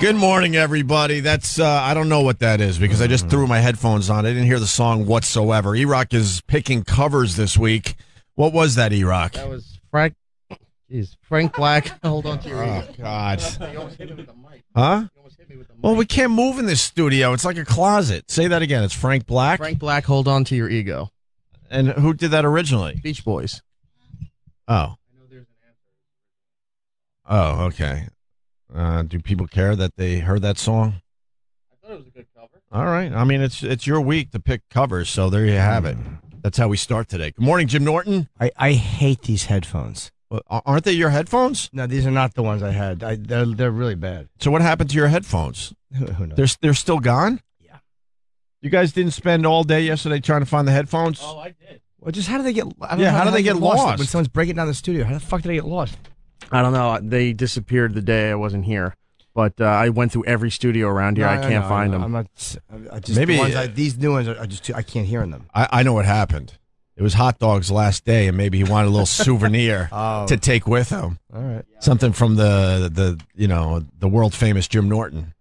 Good morning, everybody. That's, I don't know what that is because I just threw my headphones on. I didn't hear the song whatsoever. E-Rock is picking covers this week. What was that, E-Rock? That was Frank. Jeez, Frank Black. Hold on to your Oh, God. You almost hit me with the mic. Huh? You almost hit me with the mic. Well, we can't move in this studio. It's like a closet. Say that again. It's Frank Black? Frank Black, hold on to your ego. And who did that originally? Beach Boys. Oh. I know there's an answer. Oh, okay. Do people care that they heard that song? I thought it was a good cover. All right. I mean, it's your week to pick covers, so there you have it. That's how we start today. Good morning, Jim Norton. I hate these headphones. Well, aren't they your headphones? No, these are not the ones I had. They're really bad. So what happened to your headphones? Who knows? They're still gone? Yeah. You guys didn't spend all day yesterday trying to find the headphones? Oh, I did. Well, just how do they get? I don't Yeah, know how do they get lost? when someone's breaking down the studio? How the fuck did they get lost? I don't know. They disappeared the day I wasn't here. But I went through every studio around here. I can't find them. I'm not. Just Maybe the ones these new ones are just I can't hear in them. I know what happened. It was Hot Dog's last day, and maybe he wanted a little souvenir to take with him. All right. Something from the world famous Jim Norton.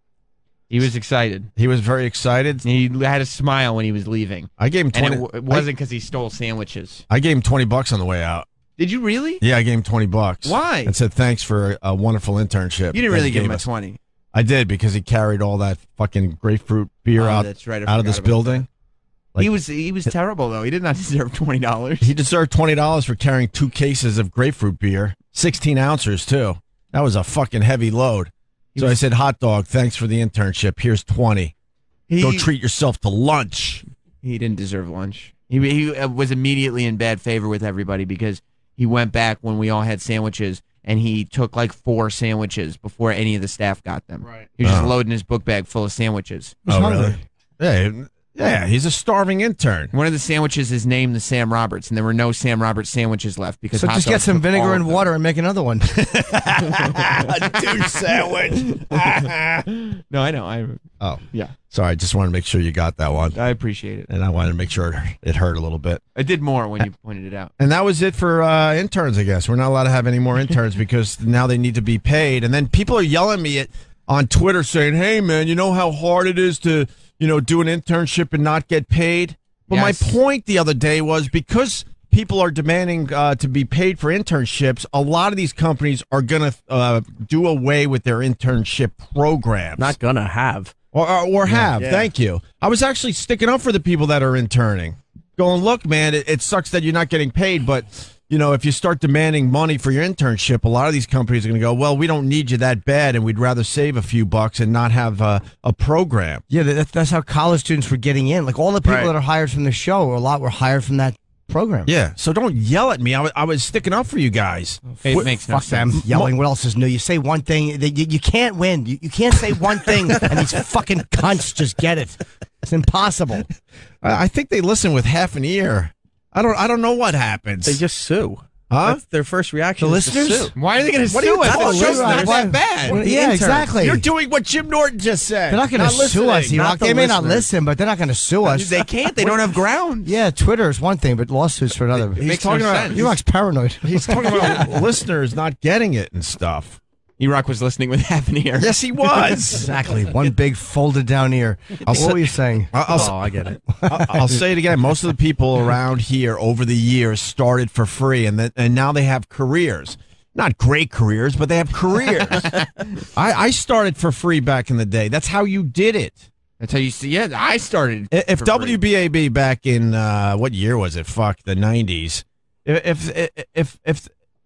He was excited. He was very excited. He had a smile when he was leaving. I gave him 20. And it wasn't because he stole sandwiches. I gave him $20 on the way out. Did you really? Yeah, I gave him $20. Why? And said thanks for a wonderful internship. You didn't really give him a 20. I did because he carried all that fucking grapefruit beer out That's right. of this building. Like, he was terrible though. He did not deserve $20. He deserved $20 for carrying 2 cases of grapefruit beer, 16 ounces too. That was a fucking heavy load. I said, Hot Dog, thanks for the internship. Here's 20. Go treat yourself to lunch. He didn't deserve lunch. He was immediately in bad favor with everybody because he went back when we all had sandwiches and he took like 4 sandwiches before any of the staff got them. Right. He was just loading his book bag full of sandwiches. Oh, really? Yeah, he's a starving intern. One of the sandwiches is named the Sam Roberts, and there were no Sam Roberts sandwiches left because So Hot just Dog get some took all vinegar of and them. water and make another one. A douche sandwich. No, I know. Oh, Yeah, sorry. I just wanted to make sure you got that one. I appreciate it. And I wanted to make sure it hurt a little bit. I did more when you pointed it out. And that was it for interns, I guess. We're not allowed to have any more interns because now they need to be paid. And then people are yelling at me on Twitter saying, hey, man, you know how hard it is to, do an internship and not get paid? But Yes. my point the other day was because people are demanding to be paid for internships, a lot of these companies are going to do away with their internship program. Not gonna have. Or have. Yeah. Thank you. I was actually sticking up for the people that are interning. Going, look, man, it sucks that you're not getting paid, but, if you start demanding money for your internship, a lot of these companies are going to go, well, we don't need you that bad, and we'd rather save a few bucks and not have a program. Yeah, that's how college students were getting in. Like all the people that are hired from the show, a lot were hired from that program. Yeah, so don't yell at me. I was sticking up for you guys. It makes no Fuck them sense. yelling. What else is new? You say one thing, you can't win. You can't say one thing, and these fucking cunts just get it. It's impossible. I think they listen with half an ear. I don't know what happens. They just sue. Huh? That's their first reaction. The is to listeners? sue. Why are they going to What are you sue us? talking The show's about? not that bad. Well, The yeah, interns. exactly. You're doing what Jim Norton just said. They're not going to sue us, listening. E-Rock. the They may not listeners. listen, but they're not going to sue us. They can't. They don't have grounds. Yeah, Twitter is one thing, but lawsuits for another. He's makes talking no about sense. E-Rock's paranoid. he's talking about listeners not getting it and stuff. E-Rock was listening with half an ear. Yes, he was. Exactly. One big folded down ear. What were you saying? I get it. I'll say it again. Most of the people around here over the years started for free, and now they have careers. Not great careers, but they have careers. I started for free back in the day. That's how you did it. That's how you see. Yeah, I started. If for free. WBAB back in what year was it? Fuck, the 90s.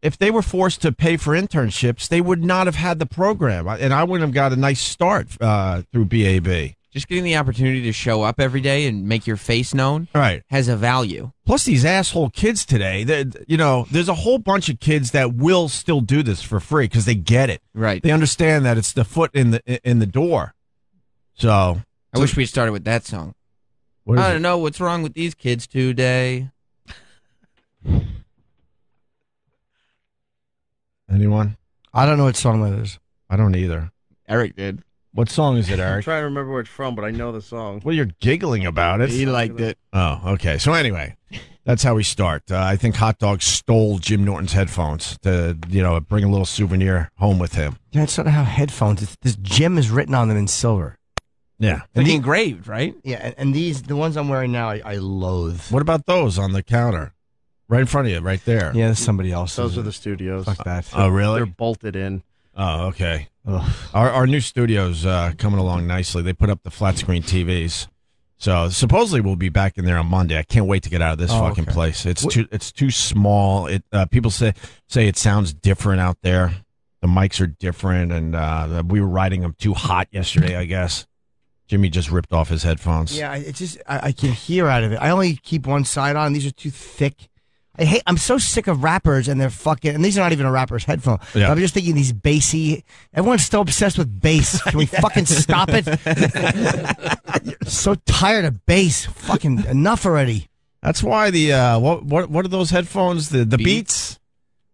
If they were forced to pay for internships, they would not have had the program, and I wouldn't have got a nice start through BAB. Just getting the opportunity to show up every day and make your face known Right. has a value. Plus, these asshole kids today, there's a whole bunch of kids that will still do this for free because they get it. Right. They understand that it's the foot in the door. So I wish we had started with that song. what is I it? don't know what's wrong with these kids today. Anyone? I don't know what song that is. I don't either. Eric did. What song is it, I'm Eric? trying to remember where it's from, but I know the song. Well, you're giggling about it. He liked it. Oh, okay. So anyway, That's how we start. I think Hot Dog stole Jim Norton's headphones to, bring a little souvenir home with him. Yeah, it's sort of how headphones. This Jim is written on them in silver. Yeah, and engraved, right? Yeah, and the ones I'm wearing now, I loathe. What about those on the counter, right in front of you, right there? Yeah, there's somebody else. Those are the studios. Fuck that. Oh, really? They're bolted in. Oh, okay. Our new studio's coming along nicely. They put up the flat screen TVs. So supposedly we'll be back in there on Monday. I can't wait to get out of this fucking place. It's too small. People say it sounds different out there. The mics are different, and we were riding them too hot yesterday, I guess. Jimmy just ripped off his headphones. Yeah, it's just I can hear out of it. I only keep one side on. These are too thick. I'm so sick of rappers and they're fucking, and these are not even a rapper's headphone. Yeah. I'm just thinking these bassy, everyone's so obsessed with bass. Can we fucking stop it? So tired of bass. Fucking enough already. That's why the, what are those headphones? The Beats?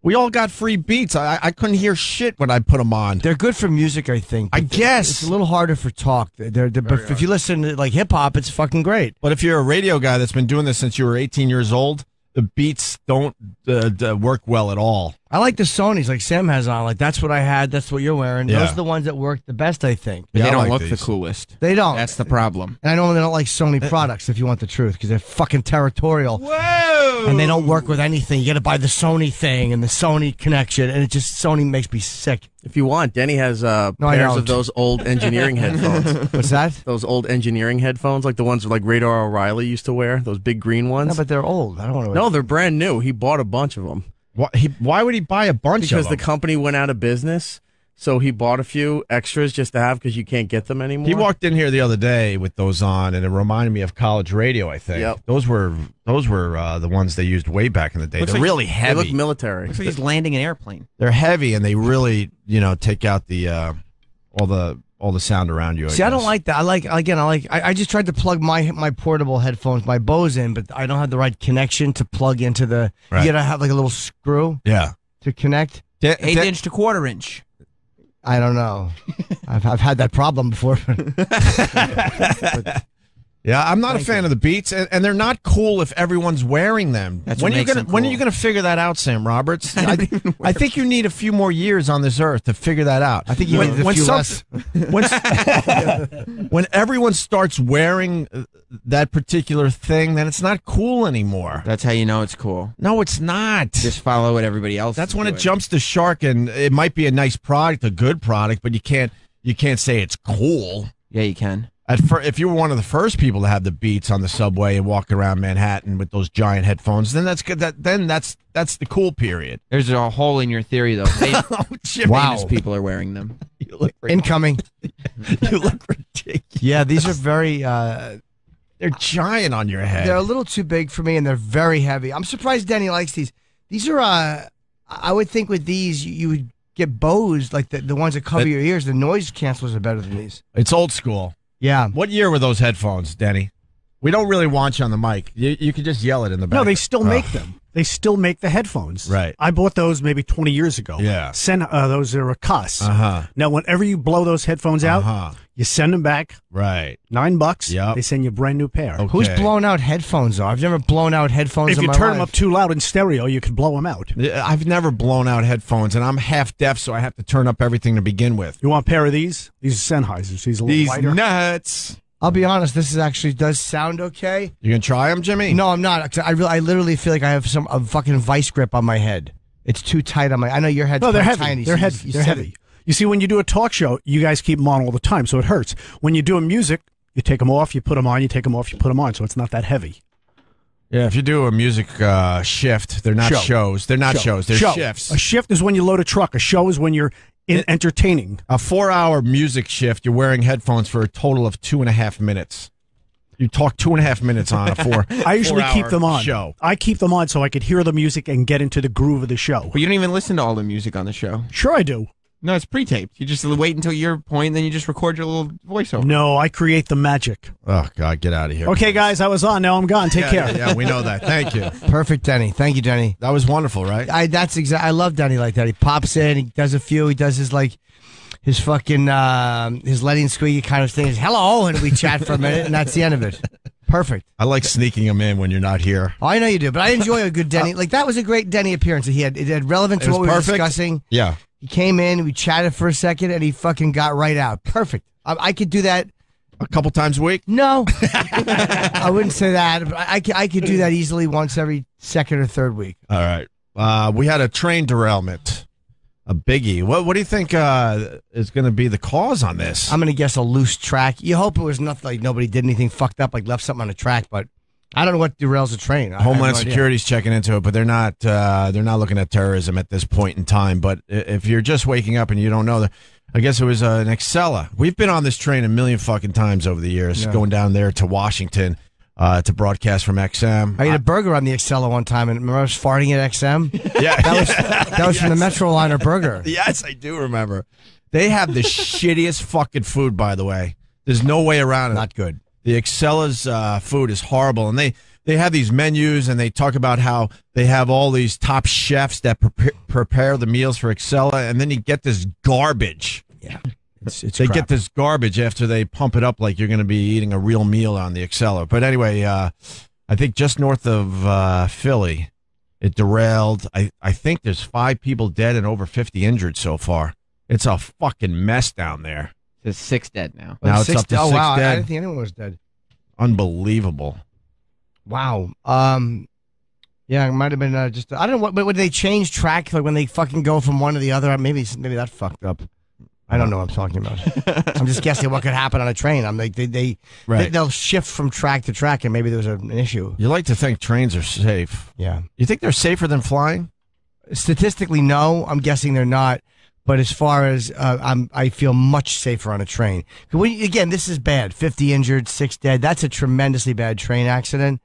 We all got free Beats. I couldn't hear shit when I put them on. They're good for music, I think. I guess. It's a little harder for talk. But if you listen to like hip hop, it's fucking great. But if you're a radio guy that's been doing this since you were 18 years old, the Beats don't work well at all. I like the Sonys, like Sam has on. Like that's what I had. That's what you're wearing. Yeah. Those are the ones that work the best, I think. But they don't like look these. the coolest. They don't. That's the problem. And I normally don't like Sony products, if you want the truth, because they're fucking territorial. Whoa! And they don't work with anything. You got to buy the Sony thing and the Sony connection, and Sony makes me sick. If you want, Denny has pairs of those old engineering headphones. What's that? Those old engineering headphones, like the ones like Radar O'Reilly used to wear, those big green ones. No, but they're old. I don't want to. No, they're brand new. He bought a bunch of them. Why would he buy a bunch of them? Because the company went out of business, so he bought a few extras just to have because you can't get them anymore. He walked in here the other day with those on, and it reminded me of college radio, I think. Yep. Those were the ones they used way back in the day. Looks They're like really heavy. They look military. Looks like he's landing an airplane. They're heavy, and they really, take out the all the sound around you. See, I don't like that. I just tried to plug my portable headphones, my Bose in, but I don't have the right connection to plug into the. Right. You gotta have like a little screw. Yeah. To connect. 1/8 to 1/4". I don't know. I've had that problem before. Yeah, I'm not a fan of the Beats, and they're not cool if everyone's wearing them. That's when what makes them when are cool. you gonna figure that out, Sam Roberts? I think you need a few more years on this earth to figure that out. I think you need a few less. When everyone starts wearing that particular thing, then it's not cool anymore. That's how you know it's cool. No, it's not. Just follow what everybody else. That's is when doing. it jumps the shark, and it might be a nice product, a good product, but you can't say it's cool. Yeah, you can. If you were one of the first people to have the Beats on the subway and walk around Manhattan with those giant headphones, then that's good. That's the cool period. There's a hole in your theory, though. Famous people are wearing them. Incoming. You look ridiculous. Yeah, these are very. They're giant on your head. They're a little too big for me, and they're very heavy. I'm surprised Denny likes these. These are. I would think with these you would get Bose, like the ones that cover your ears. The noise cancelers are better than these. It's old school. Yeah. What year were those headphones, Denny? We don't really want you on the mic. You could just yell it in the back. No, they still make them. They still make the headphones. Right. I bought those maybe 20 years ago. Yeah. Those are a cuss. Uh-huh. Now, whenever you blow those headphones out, you send them back. Right. $9. Yep. They send you a brand new pair. Okay. Who's blown out headphones, though? I've never blown out headphones If in you my turn life. them up too loud in stereo, you can blow them out. I've never blown out headphones, and I'm half deaf, so I have to turn up everything to begin with. You want a pair of these? These are Sennheisers. These are a little These lighter. nuts. I'll be honest, this is actually does sound okay. You gonna try them, Jimmy? No, I'm not. 'Cause I literally feel like I have a fucking vice grip on my head. It's too tight on my. I know your head's No, they're quite heavy. tiny. They're so heavy. you They're said heavy. it. You see, when you do a talk show, you guys keep them on all the time, so it hurts. When you're doing music, you take them off, you put them on, you take them off, you put them on, so it's not that heavy. Yeah, if you do a music shift, they're not shows. They're not shows. They're shifts. A shift is when you load a truck. A show is when you're entertaining. A 4-hour music shift, you're wearing headphones for a total of 2.5 minutes. You talk 2.5 minutes on a I usually keep them on. Show. I keep them on so I could hear the music and get into the groove of the show. But you don't even listen to all the music on the show. Sure I do. No, it's pre-taped. You just wait until your point, then you just record your little voiceover. No, I create the magic. Oh, God, get out of here. Okay, guys, I was on. Now I'm gone. Take care. Yeah, we know that. Thank you. Perfect, Denny. Thank you, Denny. That was wonderful, right? I love Denny like that. He pops in, he does a few, he does his fucking his letting squeaky kind of thing is hello, and we chat for a minute, and that's the end of it. Perfect. I like sneaking them in when you're not here. Oh, I know you do, but I enjoy a good Denny. Like that was a great Denny appearance. It had relevant to what we were discussing. Yeah. He came in, we chatted for a second, and he fucking got right out. Perfect. I could do that a couple times a week. No, I wouldn't say that. But I could do that easily once every second or third week. All right. We had a train derailment, a biggie. What do you think is going to be the cause on this? I'm going to guess a loose track. You hope it was nothing like nobody did anything fucked up, like left something on the track. But I don't know what derails a train. Homeland Security's checking into it, but they're not looking at terrorism at this point in time. But if you're just waking up and you don't know, I guess it was an Excella. We've been on this train a million fucking times over the years, going down there to Washington to broadcast from XM. I ate a burger on the Excella one time, and remember I was farting at XM? Yeah. That was from the Metroliner burger. Yes, I do remember. They have the shittiest fucking food, by the way. There's no way around it. Not good. The Excella's food is horrible, and they have these menus, and they talk about how they have all these top chefs that prepare the meals for Excella, and then you get this garbage. Yeah, they get this garbage after they pump it up like you're going to be eating a real meal on the Excella. But anyway, I think just north of Philly, it derailed. I think there's 5 people dead and over 50 injured so far. It's a fucking mess down there. There's 6 dead now. Now it's up to 6 wow, dead. I didn't think anyone was dead. Unbelievable. Wow. Yeah, it might have been just. I don't know. But would they change track like when they fucking go from one to the other? Maybe that fucked up. I don't know what I'm talking about. I'm just guessing what could happen on a train. I'm like they'll shift from track to track, and maybe there was an issue. You like to think trains are safe. Yeah. You think they're safer than flying? Statistically, no. I'm guessing they're not. But as far as I feel much safer on a train. Again, this is bad. 50 injured, 6 dead. That's a tremendously bad train accident.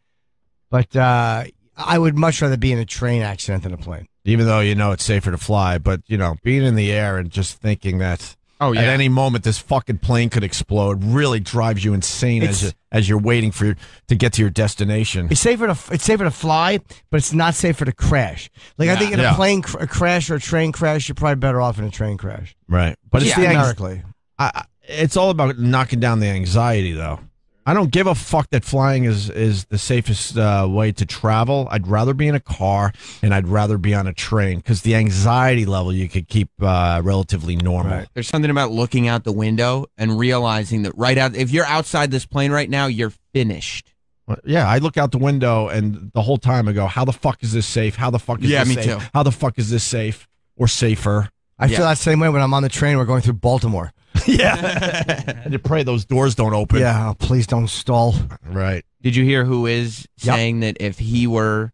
But I would much rather be in a train accident than a plane. Even though you know it's safer to fly, but being in the air and just thinking that at any moment this fucking plane could explode really drives you insane as you're waiting to get to your destination. It's safer to fly, but it's not safer to crash. Like I think in a plane crash or a train crash, you're probably better off in a train crash. Right, but it's numerically. It's all about knocking down the anxiety, though. I don't give a fuck that flying is the safest way to travel. I'd rather be in a car and I'd rather be on a train because the anxiety level you could keep relatively normal. Right. There's something about looking out the window and realizing that if you're outside this plane right now, you're finished. Well, yeah, I look out the window and the whole time I go, how the fuck is this safe? How the fuck is this safe? Yeah, me too. How the fuck is this safe or safer? I feel that same way when I'm on the train. We're going through Baltimore. Yeah. And you pray those doors don't open. Yeah, please don't stall. Right. Did you hear who is saying that if he were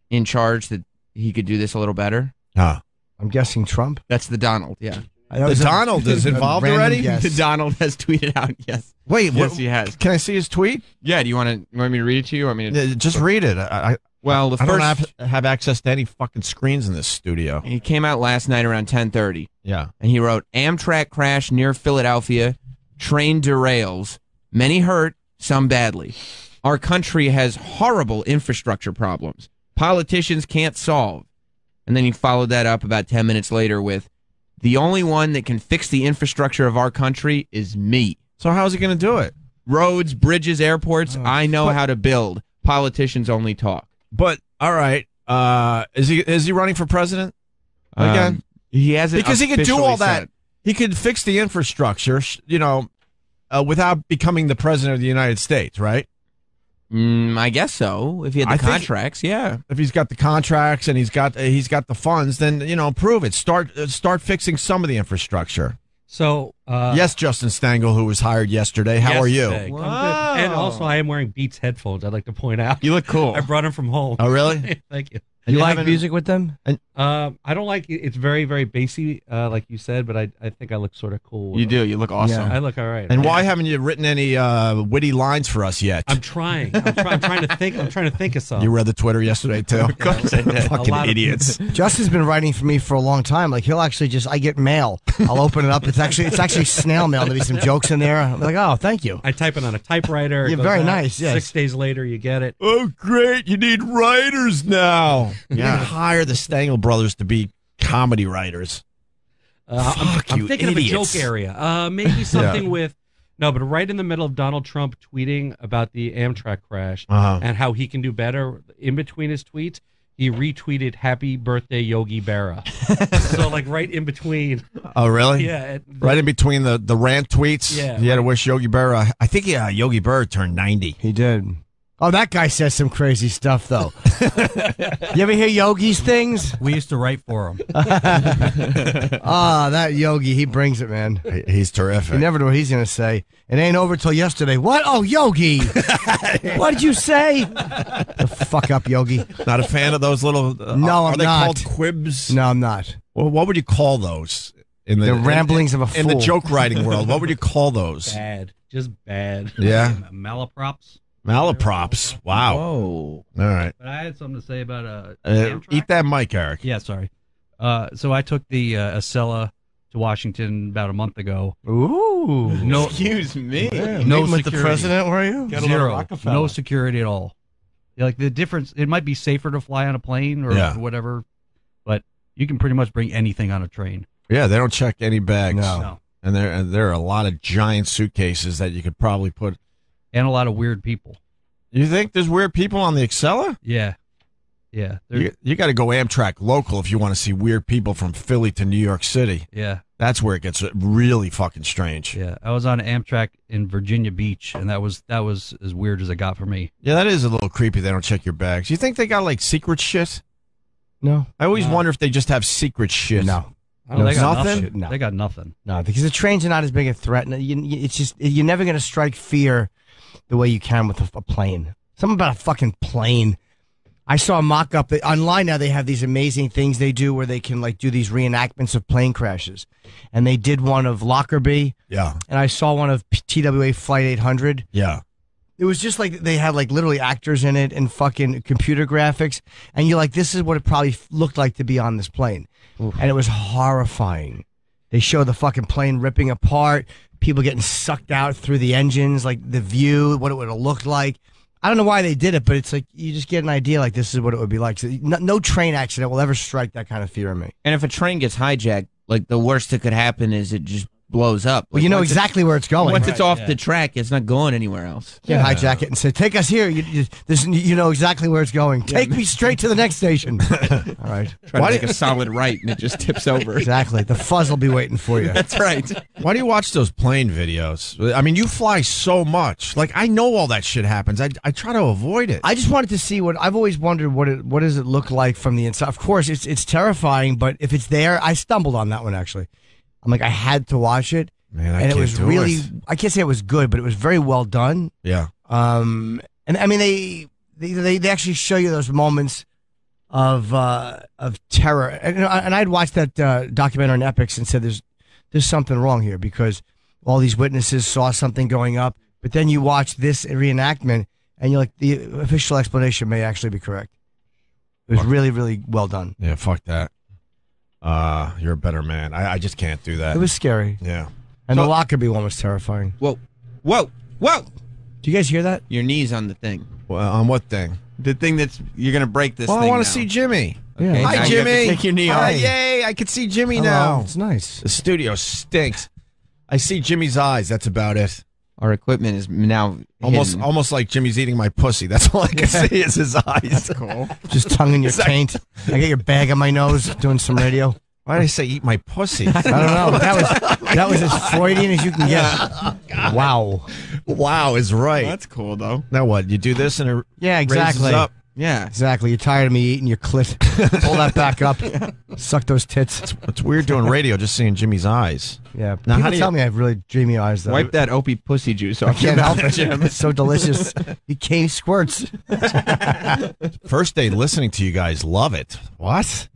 in charge that he could do this a little better? I'm guessing Trump. That's the Donald, yeah. The Donald is involved already? The Donald has tweeted out, yes. Wait, yes, he has. Can I see his tweet? Yeah, you want me to read it to you? Or want me to just read it. I don't have access to any fucking screens in this studio. He came out last night around 10:30. Yeah. And he wrote, Amtrak crash near Philadelphia, train derails, many hurt, some badly. Our country has horrible infrastructure problems. Politicians can't solve. And then he followed that up about 10 minutes later with, the only one that can fix the infrastructure of our country is me. So how's he going to do it? Roads, bridges, airports, I know how to build. Politicians only talk. But all right, is he running for president again? He hasn't, because he could do all that. Said. He could fix the infrastructure, without becoming the president of the United States, right? I guess so. If he had the contracts, yeah. If he's got the contracts and he's got the funds, then prove it. Start fixing some of the infrastructure. So yes, Justin Stengel, who was hired yesterday. How are you? I'm good. And also, I am wearing Beats headphones. I'd like to point out. You look cool. I brought them from home. Oh, really? Thank you. You like music with them? I don't like it. It's very, very bassy, like you said, but I think I look sort of cool. You do. You look awesome. Yeah. I look all right. And why haven't you written any witty lines for us yet? I'm trying. I'm trying to think. I'm trying to think of something. You read the Twitter yesterday too. Of course I did. Fucking idiots. Justin's been writing for me for a long time. Like he'll actually I get mail. I'll open it up. It's actually snail mail. There'll be some jokes in there. I'm like, oh, thank you. I type it on a typewriter. You're very nice. Yes. 6 days later, you get it. Oh, great! You need writers now. Yeah. Hire the Stengel brothers to be comedy writers. I'm thinking idiots. of a joke area. Maybe something with No, but right in the middle of Donald Trump tweeting about the Amtrak crash and how he can do better, in between his tweets, he retweeted "Happy Birthday, Yogi Berra." So, like, right in between. Oh, really? Yeah. Right in between the rant tweets. Yeah. You had to wish Yogi Berra. I think Yogi Berra turned 90. He did. Oh, that guy says some crazy stuff, though. You ever hear Yogi's things? We used to write for him. That Yogi, he brings it, man. He's terrific. You never know what he's going to say. It ain't over till yesterday. What? Oh, Yogi. What did you say? The fuck up, Yogi. Not a fan of those little... No, I'm are they not. called quibs? No, I'm not. Well, what would you call those? In the ramblings of a fool. In the joke writing world, what would you call those? Bad. Just bad. Yeah. Malaprops. Malaprops. Wow. Whoa. All right. But I had something to say about Eat that mic, Eric. Yeah, sorry. So I took the Acela to Washington about a month ago. Ooh. No, Excuse me. Yeah, no meeting with the security. president, were you? Zero. No security at all. Yeah, like the difference, it might be safer to fly on a plane or whatever, but you can pretty much bring anything on a train. Yeah, they don't check any bags. No. And there are a lot of giant suitcases that you could probably put. And a lot of weird people. You think there's weird people on the Acela? Yeah. Yeah. You got to go Amtrak local if you want to see weird people from Philly to New York City. Yeah. That's where it gets really fucking strange. Yeah. I was on Amtrak in Virginia Beach, and that was as weird as it got for me. Yeah, that is a little creepy. They don't check your bags. You think they got like secret shit? No. I always wonder if they just have secret shit. No. No, they got nothing? nothing. No. They got nothing. No, because the trains are not as big a threat. It's just, you're never going to strike fear the way you can with a plane. Something about a fucking plane. I saw a mock-up. Online now they have these amazing things they do where they can like do these reenactments of plane crashes. And they did one of Lockerbie. Yeah. And I saw one of TWA Flight 800. Yeah. It was just like they had like literally actors in it and fucking computer graphics. And you're like, this is what it probably looked like to be on this plane. Oof. And it was horrifying. They show the fucking plane ripping apart, people getting sucked out through the engines, like the view, what it would have looked like. I don't know why they did it, but it's like you just get an idea like this is what it would be like. So no train accident will ever strike that kind of fear in me. And if a train gets hijacked, like the worst that could happen is it just blows up. Well, you know exactly where it's going. Once it's off the track, it's not going anywhere else. You can't hijack it and say, take us here. You know exactly where it's going. Take me straight to the next station. All right. Try to make a solid right, and it just tips over. Exactly. The fuzz will be waiting for you. That's right. Why do you watch those plane videos? I mean, you fly so much. Like, I know all that shit happens. I try to avoid it. I just wanted to see I've always wondered what does it look like from the inside. Of course, it's terrifying, but if it's there, I stumbled on that one, actually. I'm like, I had to watch it. Man, and it was really, I can't say it was good, but it was very well done. Yeah. And I mean, they actually show you those moments of terror. And I'd watched that documentary on Epix and said, there's something wrong here because all these witnesses saw something going up, but then you watch this reenactment and you're like, the official explanation may actually be correct. It was really, really well done. Yeah, fuck that. You're a better man. I just can't do that. It was scary. Yeah. And the Lockerbie one was terrifying. Whoa. Whoa. Whoa. Do you guys hear that? Your knee's on the thing. Well, on what thing? The thing that's, you're going to break this Well, thing I want now. to see Jimmy. Okay, Hi, now you have to Jimmy. take your knee Hi, off. yay, I can see Jimmy Hello. now. It's nice. The studio stinks. I see Jimmy's eyes. That's about it. Our equipment is now hidden. Almost like Jimmy's eating my pussy. That's all I can see is his eyes. That's cool. Just tongue in your taint. I get your bag on my nose doing some radio. Why did I say eat my pussy? I don't know. That was as Freudian as you can get. Wow. Wow is right. That's cool, though. Now what? You do this and it Yeah, exactly. raises up. Yeah. Exactly. You're tired of me eating your clit. Pull that back up. Suck those tits. It's weird doing radio, just seeing Jimmy's eyes. Yeah. Now, how People do tell me I have really dreamy eyes, though. Wipe that Opie pussy juice I off your can't help mouth, it. Jim. It's so delicious. He came squirts. First day listening to you guys, love it. What?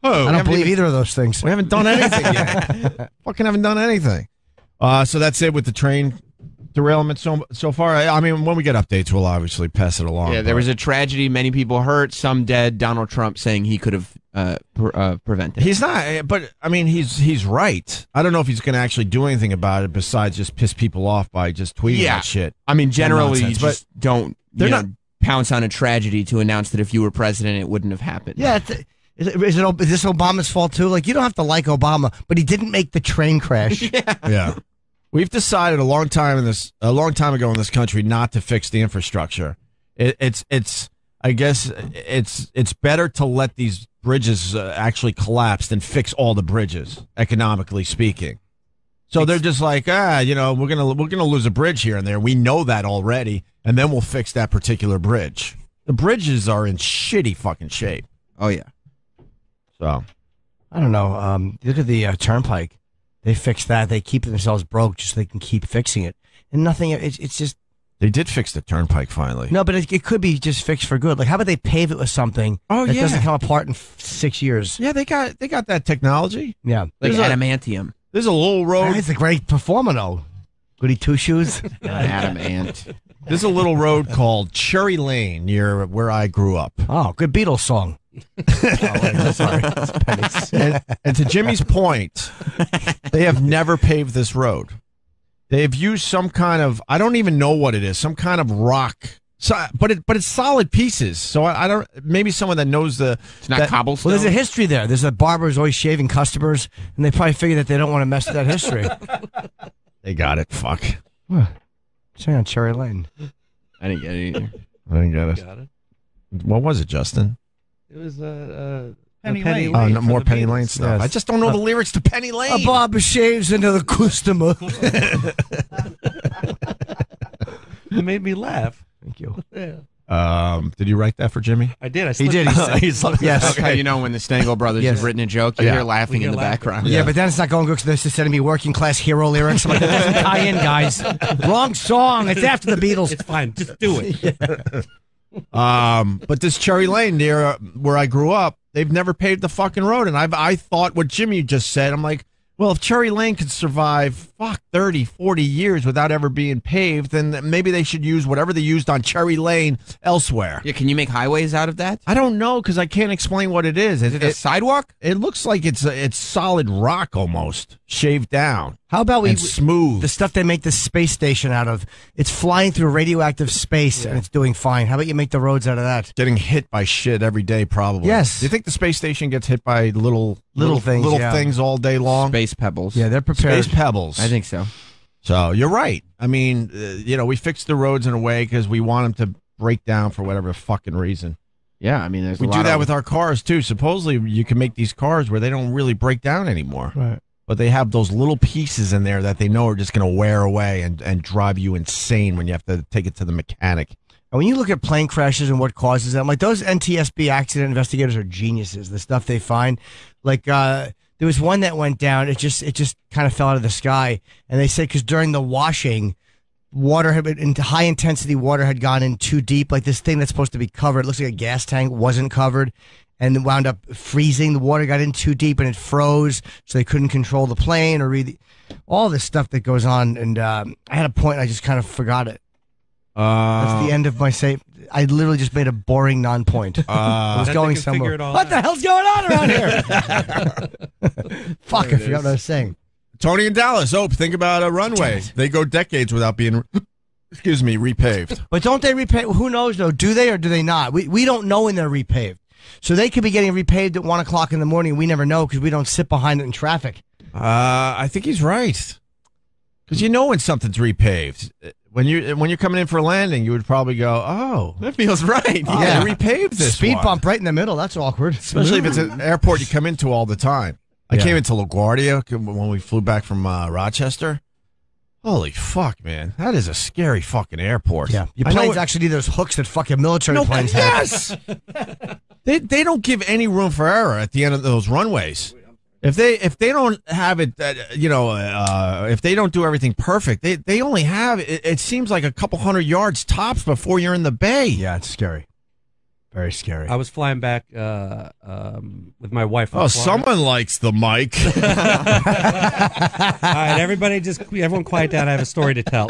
Oh, I don't believe either of those things. We haven't done anything yet. Fucking haven't done anything. So that's it with the train derailment so far. I mean, when we get updates, we'll obviously pass it along. Yeah, there was a tragedy, many people hurt, some dead. Donald Trump saying he could have prevented. He's not, but I mean, he's right. I don't know if he's going to actually do anything about it besides just piss people off by just tweeting that shit. I mean, generally, you nonsense, just don't they're you know, not- pounce on a tragedy to announce that if you were president, it wouldn't have happened. Yeah. Is this Obama's fault, too? Like, you don't have to like Obama, but he didn't make the train crash. Yeah. We've decided a long time ago in this country not to fix the infrastructure. I guess it's better to let these bridges actually collapse than fix all the bridges, economically speaking. So they're just like, we're gonna lose a bridge here and there. We know that already, and then we'll fix that particular bridge. The bridges are in shitty fucking shape. Oh yeah. So I don't know. Look at the turnpike. They fixed that. They keep themselves broke just so they can keep fixing it, and nothing. It's just. They did fix the turnpike finally. No, but it could be just fixed for good. Like, how about they pave it with something that doesn't come apart in 6 years? Yeah, they got that technology. Yeah, like adamantium. There's a little road. It's a great performer, though. Goody two shoes. Adamant. There's a little road called Cherry Lane near where I grew up. Oh, good Beatles song. Sorry. And to Jimmy's point, they have never paved this road. They've used some kind of, I don't even know what it is, some kind of rock. So, but it's solid pieces. So I don't, maybe someone that knows it's not cobblestone. Well, there's a history there. There's a barber who's always shaving customers, and they probably figure that they don't want to mess with that history. They got it. Fuck. Say on Cherry Lane. I didn't get it either. I didn't get it. Got it. What was it, Justin? It was Penny Penny Lane. Lane. No, more from the Penny Beatles. Lane stuff. Yes. I just don't know the lyrics to Penny Lane. A barber shaves into the customer. It made me laugh. Thank you. Yeah. Did you write that for Jimmy? I did. He did. Yes. That's how you know when the Stengel brothers Yes. have written a joke. You hear laughing in the background. Yeah, but then it's not going good because they're just sending me working class hero lyrics. I'm like, that doesn't tie in, guys. Wrong song. It's after the Beatles. It's fine. Just do it. But this Cherry Lane near where I grew up, they've never paved the fucking road. And I thought what Jimmy just said. I'm like, well, if Cherry Lane could survive, 30, 40 years without ever being paved, then maybe they should use whatever they used on Cherry Lane elsewhere. Yeah, can you make highways out of that? I don't know because I can't explain what it is. Is it a sidewalk? It looks like it's solid rock almost, shaved down. How about and smooth? The stuff they make the space station out of. It's flying through radioactive space and it's doing fine. How about you make the roads out of that? Getting hit by shit every day, probably. Yes. Do you think the space station gets hit by little things, things all day long? Space pebbles. Yeah, they're prepared. Space pebbles. I think so. So you're right. I mean, we fixed the roads in a way because we want them to break down for whatever fucking reason. Yeah, I mean, there's we a lot do that of... with our cars too. Supposedly, you can make these cars where they don't really break down anymore. Right. But they have those little pieces in there that they know are just going to wear away and drive you insane when you have to take it to the mechanic. And when you look at plane crashes and what causes them, like those NTSB accident investigators are geniuses. The stuff they find, like there was one that went down. It just kind of fell out of the sky, and they said because during the washing, water had been into high intensity water had gone in too deep. Like this thing that's supposed to be covered, it looks like a gas tank, wasn't covered. And then wound up freezing. The water got in too deep and it froze, so they couldn't control the plane or read all this stuff that goes on. And I had a point, and I just kind of forgot it. That's the end of my say. I literally just made a boring non-point. I was going somewhere. What the hell's going on around here? Fuck, I forgot what I was saying. Tony in Dallas. Think about a runway. They go decades without being, repaved. But don't they repave? Who knows, though? Do they or do they not? We don't know when they're repaved. So they could be getting repaved at 1 o'clock in the morning. We never know because we don't sit behind it in traffic. I think he's right. Because you know when something's repaved. When you're coming in for a landing, you would probably go, "Oh, that feels right." Yeah, they repaved this speed one. bump right in the middle. That's awkward. Especially if it's an airport you come into all the time. I came into LaGuardia when we flew back from Rochester. Holy fuck, man. That is a scary fucking airport. Yeah. Your planes actually need those hooks that fucking military planes have. Yes! They don't give any room for error at the end of those runways. If they don't have it, if they don't do everything perfect, they only have, it seems like a couple hundred yards tops before you're in the bay. Yeah, it's scary. Very scary. I was flying back with my wife. Oh, someone likes the mic. All right, everyone quiet down. I have a story to tell.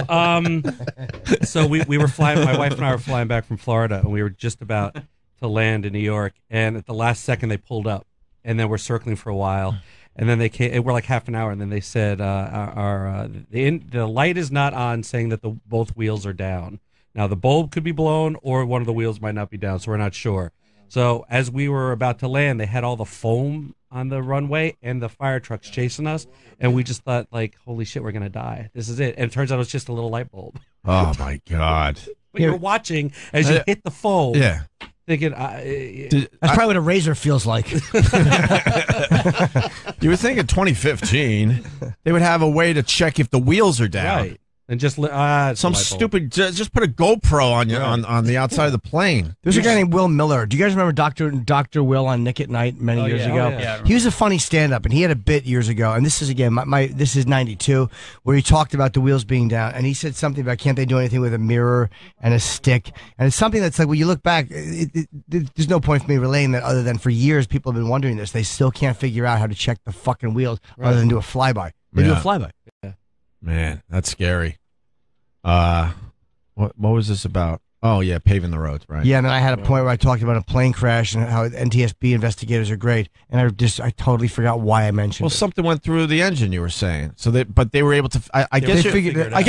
So we were flying, my wife and I were flying back from Florida, and we were just about to land in New York, and at the last second they pulled up, and then we're circling for a while, and then they came, we're like half an hour, and then they said, the light is not on, saying that both wheels are down. Now, the bulb could be blown or one of the wheels might not be down, so we're not sure. So as we were about to land, they had all the foam on the runway and the fire trucks chasing us, and we just thought, like, holy shit, we're gonna die. This is it. And it turns out it was just a little light bulb. Oh my God! But you're watching as you hit the foam. Yeah. Thinking, that's probably what a razor feels like. You would think in 2015 they would have a way to check if the wheels are down. right. And just Some stupid. Just put a GoPro on you on the outside of the plane. There's a guy named Will Miller. Do you guys remember Dr. Will on Nick at Night many years ago? Yeah, he was a funny stand-up, and he had a bit years ago. And this is again, this is '92, where he talked about the wheels being down, and he said something about can't they do anything with a mirror and a stick? And it's something that's like when you look back, there's no point for me relaying that other than for years people have been wondering this. They still can't figure out how to check the fucking wheels other than do a flyby. They do a flyby. Man, that's scary. What was this about? Oh yeah, paving the roads, right? Yeah, and then I had a point where I talked about a plane crash and how NTSB investigators are great, and I totally forgot why I mentioned. Well, it. something went through the engine. You were saying but they were able to. I guess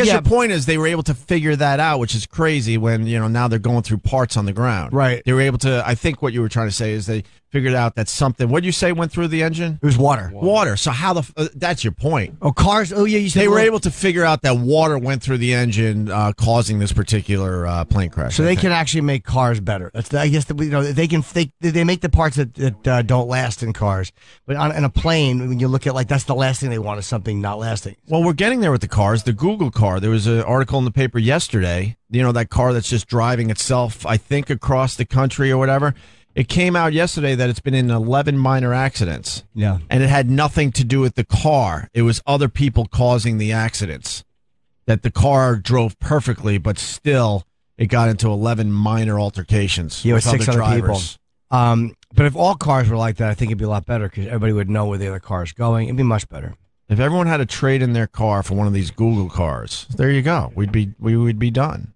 your point is they were able to figure that out, which is crazy. When now they're going through parts on the ground. Right. They were able to. I think what you were trying to say is they figured out that something. What did you say went through the engine? It was water. Water. So how that's your point. Oh, cars. Oh yeah, you said they were able to figure out that water went through the engine, causing this particular plane crash. So they can actually make cars better. I guess they make the parts that don't last in cars, but in a plane, when you look at that's the last thing they want is something not lasting. Well, we're getting there with the cars. The Google car. There was an article in the paper yesterday. That car that's just driving itself, I think, across the country or whatever. It came out yesterday that it's been in 11 minor accidents. Yeah. And it had nothing to do with the car. It was other people causing the accidents. That the car drove perfectly, but still it got into 11 minor altercations with 6 other other drivers. people. But if all cars were like that, I think it'd be a lot better because everybody would know where the other car is going. It'd be much better. If everyone had to trade in their car for one of these Google cars, there you go. We would be done.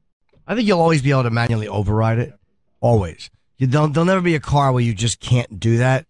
I think you'll always be able to manually override it. Always. There'll never be a car where you just can't do that.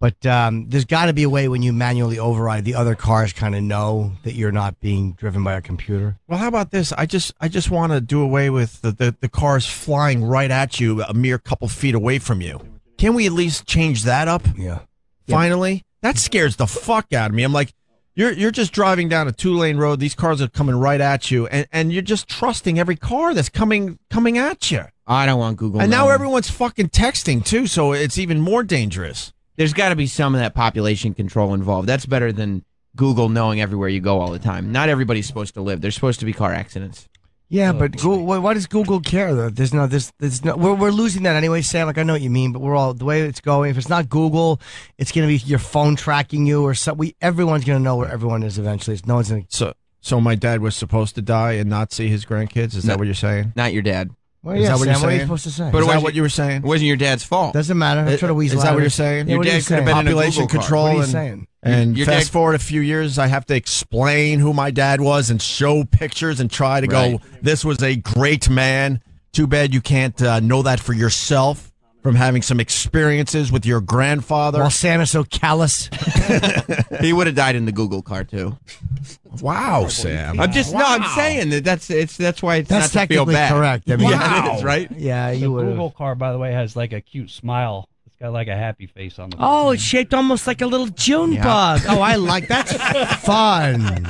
But there's got to be a way when you manually override, the other cars kind of know that you're not being driven by a computer. Well, how about this? I just want to do away with the cars flying right at you a mere couple feet away from you. Can we at least change that up? Yeah. Finally? That scares the fuck out of me. I'm like, you're just driving down a 2-lane road. These cars are coming right at you, and you're just trusting every car that's coming at you. I don't want Google. And now everyone's fucking texting too, so it's even more dangerous. There's got to be some of that population control involved. That's better than Google knowing everywhere you go all the time. Not everybody's supposed to live. There's supposed to be car accidents. Yeah, but Google, why does Google care though? There's no. We're losing that anyway, Sam. Like I know what you mean, but we're all the way it's going. If it's not Google, it's going to be your phone tracking you or something. Everyone's going to know where everyone is eventually. No one's going to. So my dad was supposed to die and not see his grandkids. Is that what you're saying? Not your dad. Well, yeah, is that what Sam, you're saying? what are you supposed to say? But is that what you were saying? It wasn't your dad's fault. Doesn't matter. I'm trying to weasel Is that what you're saying? Yeah, Your dad could have been in a population Google car. control. What are you saying? And Your fast dad- forward a few years, I have to explain who my dad was and show pictures and try to go, this was a great man. Too bad you can't know that for yourself from having some experiences with your grandfather. While Sam is so callous. He would have died in the Google car too. Wow, Sam. I'm just I'm saying that's why it's That's not to feel technically bad. correct. I mean, Yeah, it is, right? Yeah, The you would. Google car, by the way, has like a cute smile. It's got like a happy face on the Oh, it's shaped almost like a little June bug. Oh, I like that's fun.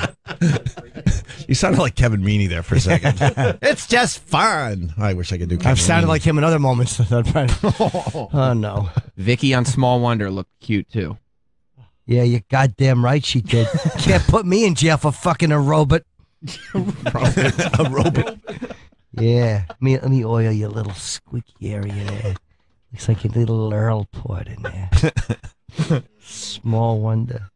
You sounded like Kevin Meaney there for a second. It's just fun. I wish I could do Kevin I've sounded Meaney. like him in other moments. Oh no. Vicky on Small Wonder looked cute too. Yeah, you're goddamn right she did. Can't put me in jail for fucking a robot. a robot. Yeah. Let me oil your little squeaky area there. Looks like a little Earl port in there. Small Wonder.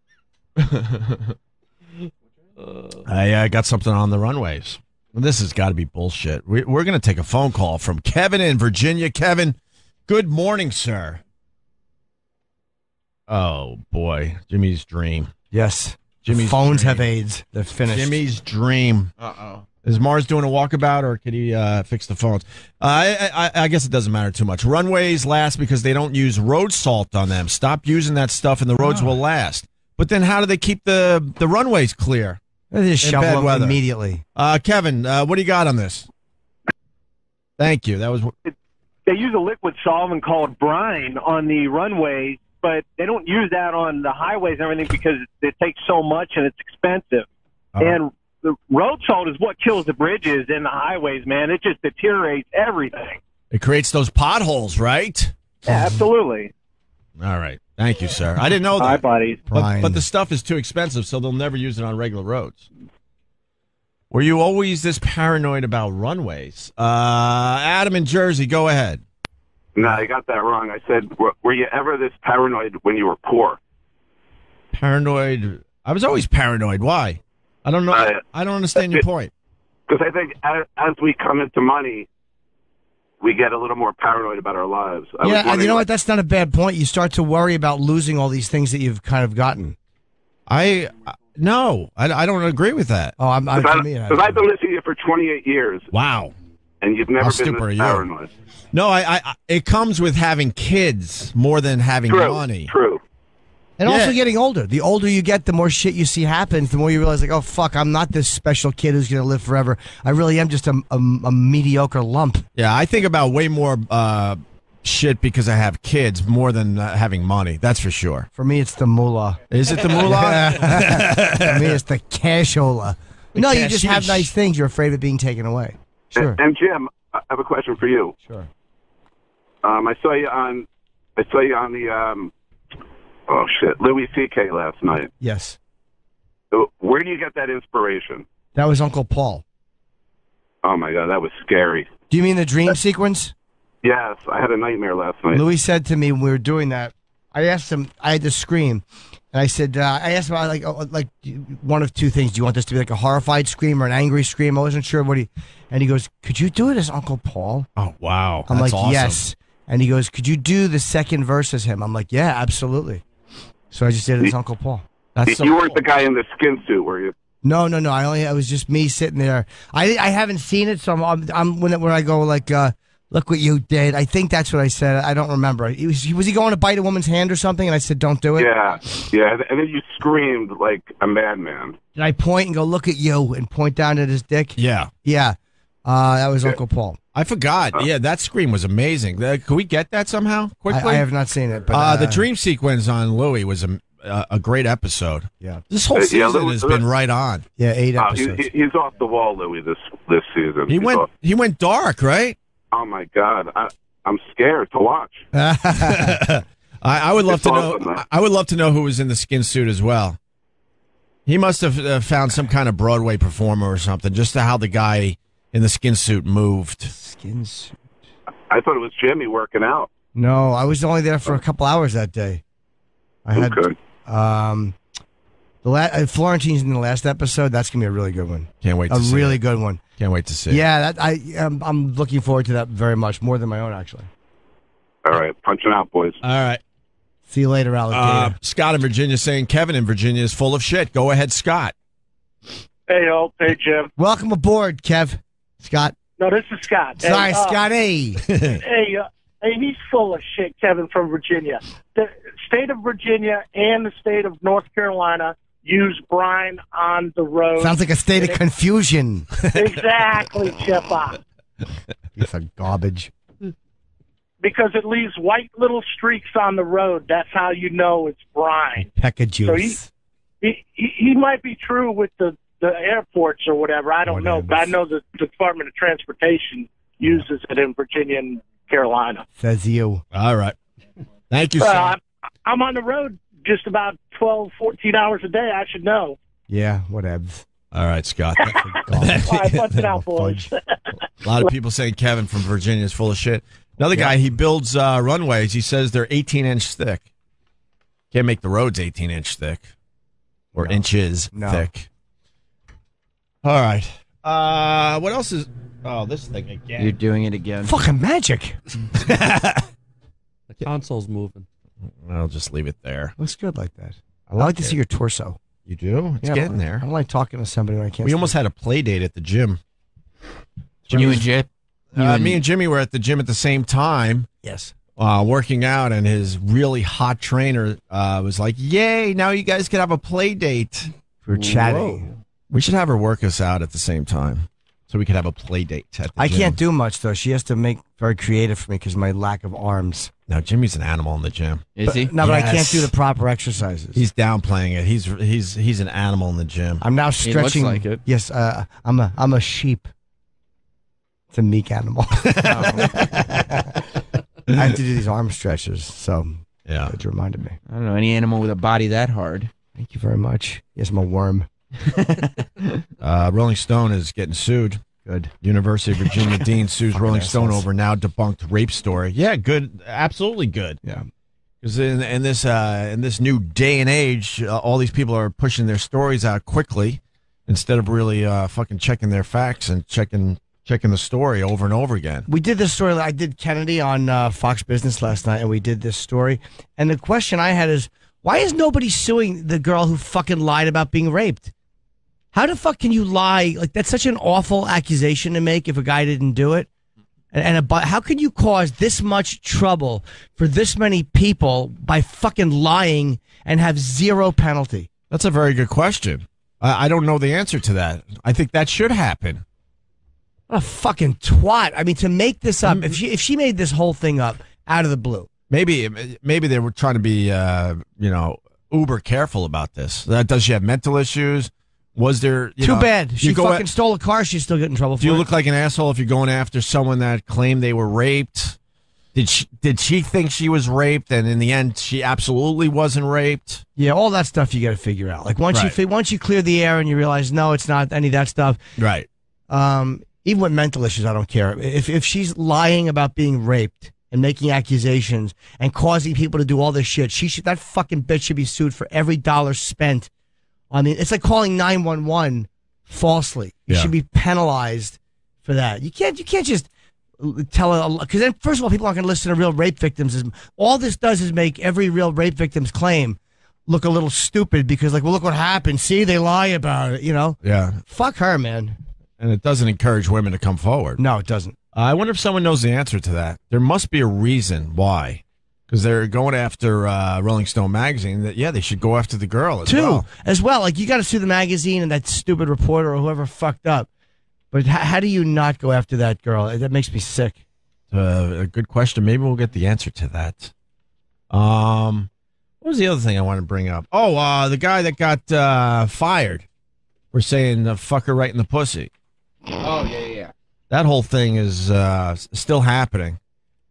I got something on the runways. This has got to be bullshit. We're going to take a phone call from Kevin in Virginia. Kevin, good morning, sir. Oh, boy. Jimmy's dream. Yes. Jimmy's phones dream. have AIDS. They're finished. Jimmy's dream. Uh-oh. Is Mars doing a walkabout, or could he fix the phones? I guess it doesn't matter too much. Runways last because they don't use road salt on them. Stop using that stuff and the roads will last. But then how do they keep the runways clear? They just in shovel bad them weather? immediately. Kevin, what do you got on this? Thank you. That was they use a liquid solvent called brine on the runways, but they don't use that on the highways and everything because it takes so much and it's expensive. And the road salt is what kills the bridges and the highways, man. It just deteriorates everything. It creates those potholes, right? Yeah, absolutely. All right. Thank you, sir. I didn't know that. Hi, buddies. But the stuff is too expensive, so they'll never use it on regular roads. Were you always this paranoid about runways? Adam in Jersey, go ahead. No, you got that wrong. I said, were you ever this paranoid when you were poor? Paranoid? I was always paranoid. Why? I don't know. I don't understand your point. Because I think as we come into money, we get a little more paranoid about our lives. Yeah, and you know what? That's not a bad point. You start to worry about losing all these things that you've kind of gotten. No, I don't agree with that. Oh, because I've been listening to you for 28 years. Wow. And you've never been this paranoid. No, it comes with having kids more than having money. True. And also getting older. The older you get, the more shit you see happens, the more you realize, like, oh, fuck, I'm not this special kid who's going to live forever. I really am just a mediocre lump. Yeah, I think about way more shit because I have kids more than having money. That's for sure. For me, it's the moolah. Is it the moolah? For me, it's the cashola. No, you just have nice things. You're afraid of it being taken away. Sure. And Jim, I have a question for you. Sure. I saw you on the Louis C.K. last night. Yes. Where do you get that inspiration? That was Uncle Paul. Oh my God, that was scary. Do you mean the dream sequence? Yes, I had a nightmare last night. Louis said to me when we were doing that, I asked him, I had to scream, and I said, I asked him, like one of two things. Do you want this to be like a horrified scream or an angry scream? I wasn't sure and he goes, could you do it as Uncle Paul? Oh, wow. I'm That's like, awesome. yes. And he goes, could you do the second verse as him? I'm like, yeah, absolutely. So I just did it as Uncle Paul. That's you weren't the guy in the skin suit, were you? No. I was just me sitting there. I haven't seen it, so I'm when I go like, look what you did. I think that's what I said. I don't remember. Was he going to bite a woman's hand or something? And I said, don't do it. Yeah. And then you screamed like a madman. Did I point and go, look at you, and point down at his dick? Yeah. That was Uncle Paul. I forgot. Yeah, that scream was amazing. Can we get that somehow quickly? I have not seen it. But the dream sequence on Louis was a great episode. Yeah. This whole season has been right on. Yeah, 8 episodes. He's off the wall, Louis, this season. He went dark, right? Oh my God, I'm scared to watch. I would love to know. I would love to know who was in the skin suit as well. He must have found some kind of Broadway performer or something, just to how the guy in the skin suit moved. Skin suit. I thought it was Jimmy working out. No, I was only there for a couple hours that day. I had Florentine's in the last episode. That's gonna be a really good one. Can't wait to see a really good one. Can't wait to see. Yeah, I'm looking forward to that very much, more than my own actually. All right, punching out, boys. All right. See you later, alligator. Scott in Virginia saying Kevin in Virginia is full of shit. Go ahead, Scott. Hey, hey, Jim. Welcome aboard, Kev. Scott. No, this is Scott. Sorry, Scotty. Hey, he's full of shit, Kevin from Virginia. The state of Virginia and the state of North Carolina use brine on the road. Sounds like a state of confusion. Exactly, Chippa. Piece of garbage. Because it leaves white little streaks on the road. That's how you know it's brine. Peck of juice. So he might be true with the airports or whatever. I don't know, but I know the Department of Transportation uses it in Virginia and Carolina. Says you. All right. Thank you, sir. I'm on the road just about 12, 14 hours a day. I should know. Yeah, whatevs. All right, Scott. All right, punch it out, boys. A lot of people saying Kevin from Virginia is full of shit. Another guy, he builds runways. He says they're 18-inch thick. Can't make the roads 18-inch thick or inches thick. All right. What else is... Oh, this thing again. You're doing it again. Fucking magic. The console's moving. I'll just leave it there. Looks good like that. I like to see your torso. You do? It's getting there. I don't like talking to somebody when I can't We almost had a play date at the gym. You and Jip? Me and Jimmy were at the gym at the same time. Yes. Working out, and his really hot trainer was like, yay, now you guys can have a play date. We were chatting. We should have her work us out at the same time. so we could have a play date at the I gym. can't do much, though. She has to make very creative for me because of my lack of arms. No, Jimmy's an animal in the gym. Is he? No, but I can't do the proper exercises. He's downplaying it. He's an animal in the gym. I'm now stretching. looks like it. Yes, I'm a sheep. It's a meek animal. I have to do these arm stretches, so yeah, it reminded me. I don't know any animal with a body that hard. Thank you very much. Yes, I'm a worm. Rolling Stone is getting sued. Good. University of Virginia dean sues Rolling Stone assholes. over now debunked rape story. Yeah, good. Absolutely good. Yeah. Because in this new day and age, all these people are pushing their stories out quickly instead of really fucking checking their facts and checking the story over and over again. We did this story. I did Kennedy on Fox Business last night, and we did this story. And the question I had is, why is nobody suing the girl who fucking lied about being raped? How the fuck can you lie? Like, that's such an awful accusation to make if a guy didn't do it. How can you cause this much trouble for this many people by fucking lying and have zero penalty? That's a very good question. I don't know the answer to that. I think that should happen. What a fucking twat. I mean, to make this up, if she made this whole thing up out of the blue. Maybe they were trying to be, uber careful about this. Does she have mental issues? Was there too bad? She fucking stole a car. She's still getting in trouble for it. Do you look like an asshole if you're going after someone that claimed they were raped? Did she think she was raped, and in the end, she absolutely wasn't raped? Yeah, all that stuff you got to figure out. Like once you clear the air and you realize no, it's not any of that stuff. Right. Even with mental issues, I don't care. If she's lying about being raped and making accusations and causing people to do all this shit, that fucking bitch should be sued for every dollar spent. I mean, it's like calling 911 falsely. You should be penalized for that. You can't just tell because then first of all, people aren't going to listen to real rape victims. All this does is make every real rape victim's claim look a little stupid because, like, well, look what happened. See, they lie about it. You know? Yeah. Fuck her, man. And it doesn't encourage women to come forward. No, it doesn't. I wonder if someone knows the answer to that. There must be a reason why. Because they're going after Rolling Stone magazine. That they should go after the girl as well. Like, you got to sue the magazine and that stupid reporter or whoever fucked up. But how do you not go after that girl? That makes me sick. A good question. Maybe we'll get the answer to that. What was the other thing I wanted to bring up? Oh, the guy that got fired. We're saying fuck her right in the pussy. Oh, yeah. That whole thing is still happening.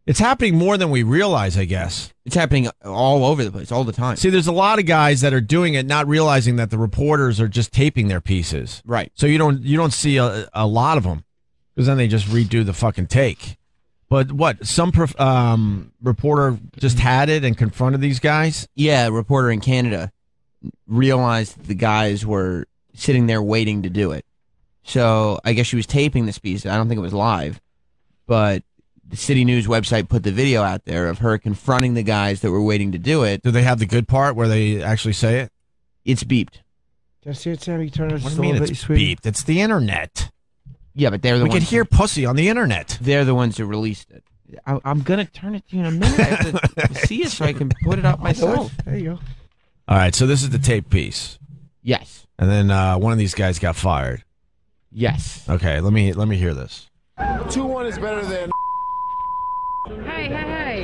It's happening more than we realize, I guess. It's happening all over the place, all the time. See, there's a lot of guys that are doing it, not realizing that the reporters are just taping their pieces. Right. So you don't see a lot of them, because then they just redo the fucking take. But what, some reporter just had it and confronted these guys? Yeah, a reporter in Canada realized that the guys were sitting there waiting to do it. So I guess she was taping this piece. I don't think it was live, but the City News website put the video out there of her confronting the guys that were waiting to do it. Do they have the good part where they actually say it? It's beeped. Did I see it, Sammy? Turn it What just do you a mean little it's bit, sweetie? beeped? It's the internet. Yeah, but they're the We ones. can hear pussy on the internet. They're the ones who released it. I'm going to turn it to you in a minute. I have to see it so I can put it up myself. There you go. All right, so this is the tape piece. Yes. And then one of these guys got fired. Yes. Okay, let me hear this. 2-1 is better than. Hey.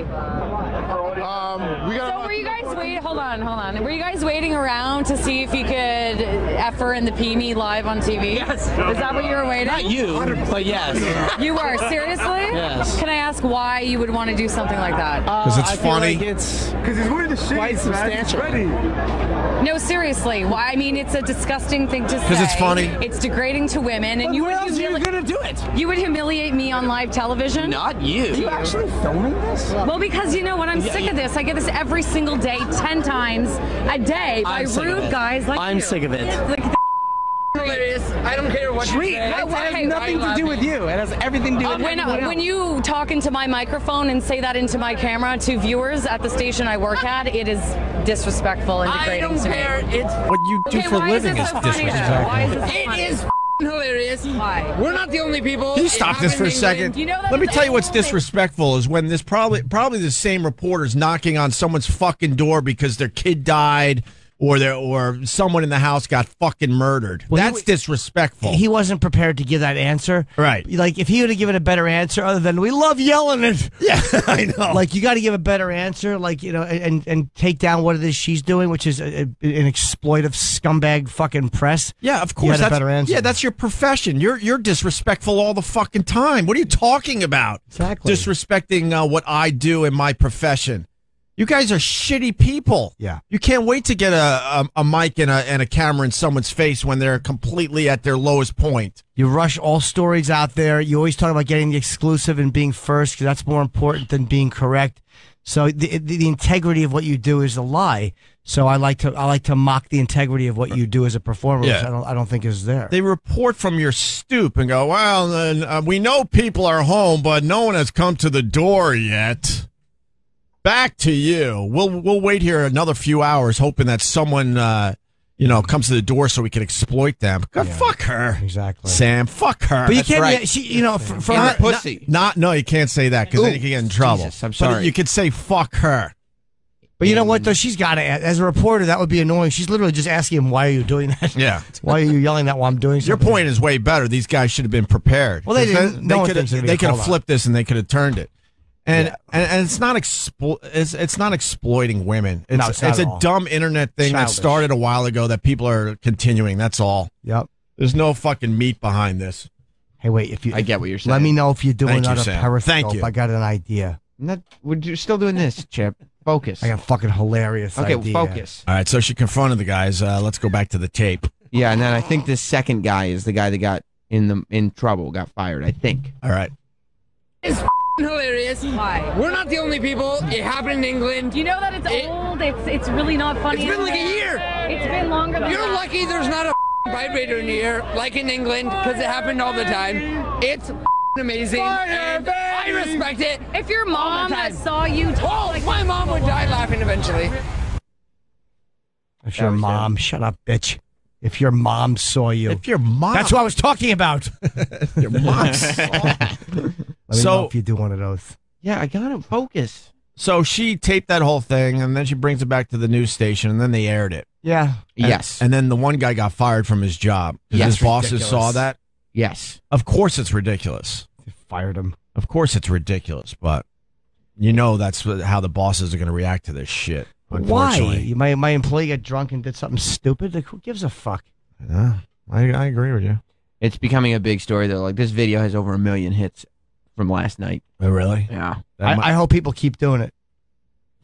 We got. So were you guys waiting? Hold on. Were you guys waiting around to see if you could F her in the PME live on TV? Yes. Is that what you were waiting? Not you, but yes. You were? Seriously? Yes. Can I ask why you would want to do something like that? Because it's funny. Because he's wearing the shit. Quite substantial. No, seriously. Why? I mean, it's a disgusting thing to say. Because it's funny. It's degrading to women, and But what else are you gonna do it? You would humiliate me on live television? Not you. Are you actually filming this? Well, because you know what? I'm sick of this. I get this every single day, 10 times a day by rude guys like I'm you. sick of it. Like, hilarious. I don't care what Sweet. you say. No, It has hey, nothing to do with you. It has everything to do with everyone else. when you talk into my microphone and say that into my camera to viewers at the station I work at, it is disrespectful and degrading to me. It's What you do for a why is living it is so funny, though? disrespectful. Why is this so It funny? is hilarious. Why? We're not the only people. Can you stop this for a second? You know that Let me was tell you what's everyone- disrespectful is when this probably the same reporters knocking on someone's fucking door because their kid died or someone in the house got fucking murdered. Well, That's disrespectful. He wasn't prepared to give that answer. Right. Like, if he would have given a better answer other than, we love yelling it. Yeah, I know. Like, you got to give a better answer, like, you know, and take down what it is she's doing, which is an exploitive scumbag fucking press. Yeah, of course. That's a better answer. Yeah, that's your profession. You're disrespectful all the fucking time. What are you talking about? Exactly. Disrespecting what I do in my profession. You guys are shitty people. Yeah. You can't wait to get a mic and a camera in someone's face when they're completely at their lowest point. You rush all stories out there. You always talk about getting the exclusive and being first, because that's more important than being correct. So the integrity of what you do is a lie. So I like to mock the integrity of what you do as a performer, which I don't think is there. They report from your stoop and go, well, we know people are home, but no one has come to the door yet. Back to you. We'll wait here another few hours, hoping that someone comes to the door so we can exploit them. God, fuck her. Exactly. Sam, fuck her. But you can't. From her pussy. No, you can't say that because then you can get in trouble. Jesus, I'm sorry. But you could say fuck her. But you know what, though? She's got to, as a reporter, that would be annoying. She's literally just asking him, why are you doing that? Yeah. Why are you yelling that while I'm doing something? Your point is way better. These guys should have been prepared. Well, they didn't. They could have flipped this and they could have turned it. And it's not it's not exploiting women. It's a dumb internet thing that started a while ago that people are continuing. That's all. Yep. There's no fucking meat behind this. Hey, wait. I get what you're saying. Let me know if you're doing Thank you, another Sam. Periscope. Thank you. I got an idea. We're still doing this, Chip. Focus. I got a fucking hilarious idea. Okay, focus. All right, so she confronted the guys. Let's go back to the tape. Yeah, and then I think the second guy is the guy that got in trouble, got fired, I think. All right. It's hilarious. Why? We're not the only people. It happened in England. Do you know that it's old? It's really not funny. It's been like a year. It's been longer than You're that. lucky there's not a vibrator in here, like in England, because it happened all the time. It's amazing. And I respect it. If your mom saw you talk, my mom would die laughing eventually. If your mom, shut up, bitch. If your mom saw you. If your mom. That's what I was talking about. Your mom saw. Let me know if you do one of those. Yeah, I got him. Focus. So she taped that whole thing, and then she brings it back to the news station, and then they aired it. Yeah. Yes. And then the one guy got fired from his job. Yes. His bosses saw that. Yes. Of course it's ridiculous. They fired him. Of course it's ridiculous, but you know that's how the bosses are going to react to this shit. Unfortunately. Why? My employee got drunk and did something stupid? Like, who gives a fuck? Yeah, I agree with you. It's becoming a big story, though. Like, this video has over 1 million hits from last night. Oh, really? Yeah. I hope people keep doing it.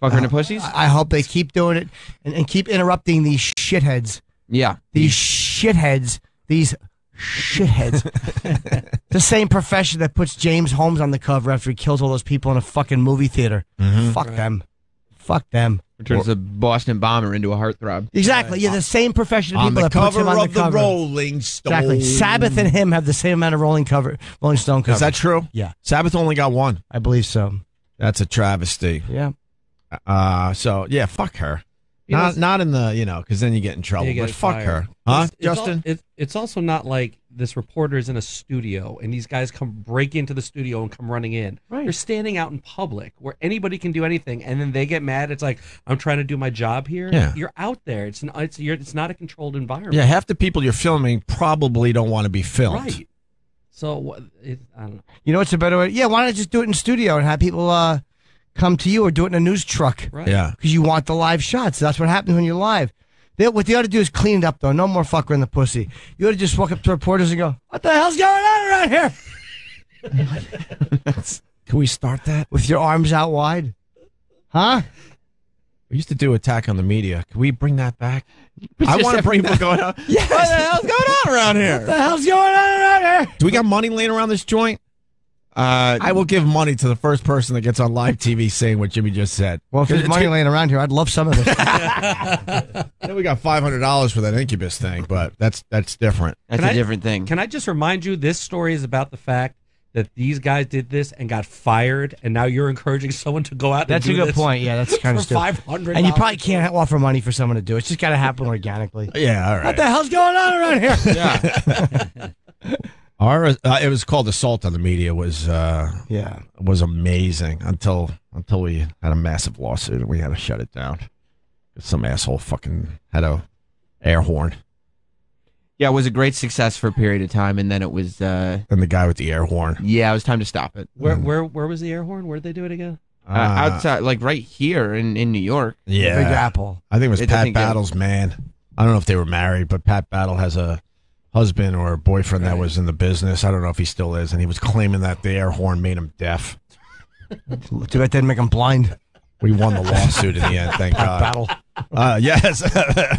Fucker in the pussies? I hope they keep doing it and keep interrupting these shitheads. Yeah. These shitheads. These shitheads. The same profession that puts James Holmes on the cover after he kills all those people in a fucking movie theater. Mm-hmm. Fuck them. Fuck them. Turns a Boston bomber into a heartthrob. Exactly. Yeah, the same profession of On people the that puts him cover on of the cover. the Rolling Stone. Exactly. Sabbath and him have the same amount of Rolling Stone cover. Is that true? Yeah. Sabbath only got one. I believe so. That's a travesty. Yeah. So yeah, fuck her. You know, Not in the because then you get in trouble. You But get fuck fired. her, huh, It's Justin? It's also not like this reporter is in a studio and these guys break into the studio and come running in. Right. You're standing out in public where anybody can do anything, and then they get mad. It's like, I'm trying to do my job here. Yeah. You're out there. It's not a controlled environment. Yeah, half the people you're filming probably don't want to be filmed. Right. So I don't know. You know what's a better way? Yeah, why not just do it in studio and have people come to you, or do it in a news truck? Right. Yeah. Because you want the live shots. That's what happens when you're live. What they ought to do is clean it up, though. No more fucker in the pussy. You ought to just walk up to reporters and go, "What the hell's going on around here?" Can we start that? With your arms out wide. Huh? We used to do Attack on the Media. Can we bring that back? I want to bring that. going on. Yes. What the hell's going on around here? What the hell's going on around here? Do we got money laying around this joint? I will give money to the first person that gets on live TV saying what Jimmy just said. Well, if there's money laying around here, I'd love some of this. I know we got $500 for that Incubus thing, but that's different. That's a different thing. Can I just remind you, this story is about the fact that these guys did this and got fired, and now you're encouraging someone to go out. That's and a do good this point. Yeah, that's kind of for stupid. $500. And you probably can't offer money for someone to do it. It's just got to happen organically. Yeah, all right. What the hell's going on around here? Yeah. It was called Assault on the Media. Was amazing until we had a massive lawsuit and we had to shut it down. Some asshole fucking had a air horn. Yeah, it was a great success for a period of time, and then it was. And the guy with the air horn. Yeah, it was time to stop it. Where was the air horn? Where'd they do it again? Outside, like right here in New York. Yeah, Big Apple. I think it was Pat Battle's man. I don't know if they were married, but Pat Battle has a husband or a boyfriend that was in the business. I don't know if he still is, and he was claiming that the air horn made him deaf. Too bad that didn't make him blind. We won the lawsuit in the end, thank God. Battle. Yes,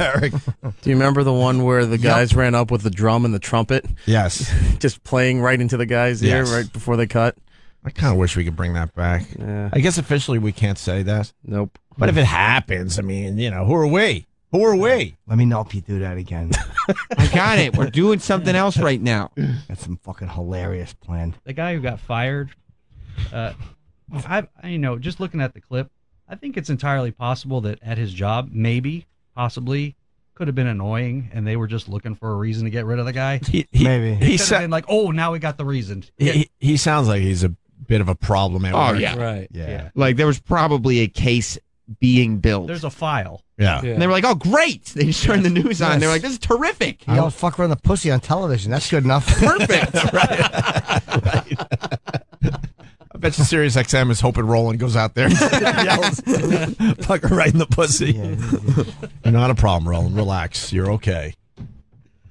Eric. Do you remember the one where the guys ran up with the drum and the trumpet? Yes. Just playing right into the guy's ear Yes. right before they cut? I kind of wish we could bring that back. Yeah. I guess officially we can't say that. Nope. But if it happens, I mean, who are we? Who are we? Let me know if you do that again. I got it. We're doing something else right now. That's some fucking hilarious plan. The guy who got fired, just looking at the clip, I think it's entirely possible that at his job, possibly, could have been annoying, and they were just looking for a reason to get rid of the guy. Maybe. He could have been like, oh, now we got the reason. He sounds like he's a bit of a problem at work. yeah. Right. Yeah. Like there was probably a case being built. There's a file. Yeah. And they were like, oh, great. They just turned the news on. They were like, this is terrific. He yelled fuck around the pussy on television. That's good enough. Perfect. I bet you Sirius XM is hoping Roland goes out there and yells, fuck her right in the pussy. You're not a problem, Roland. Relax. You're okay.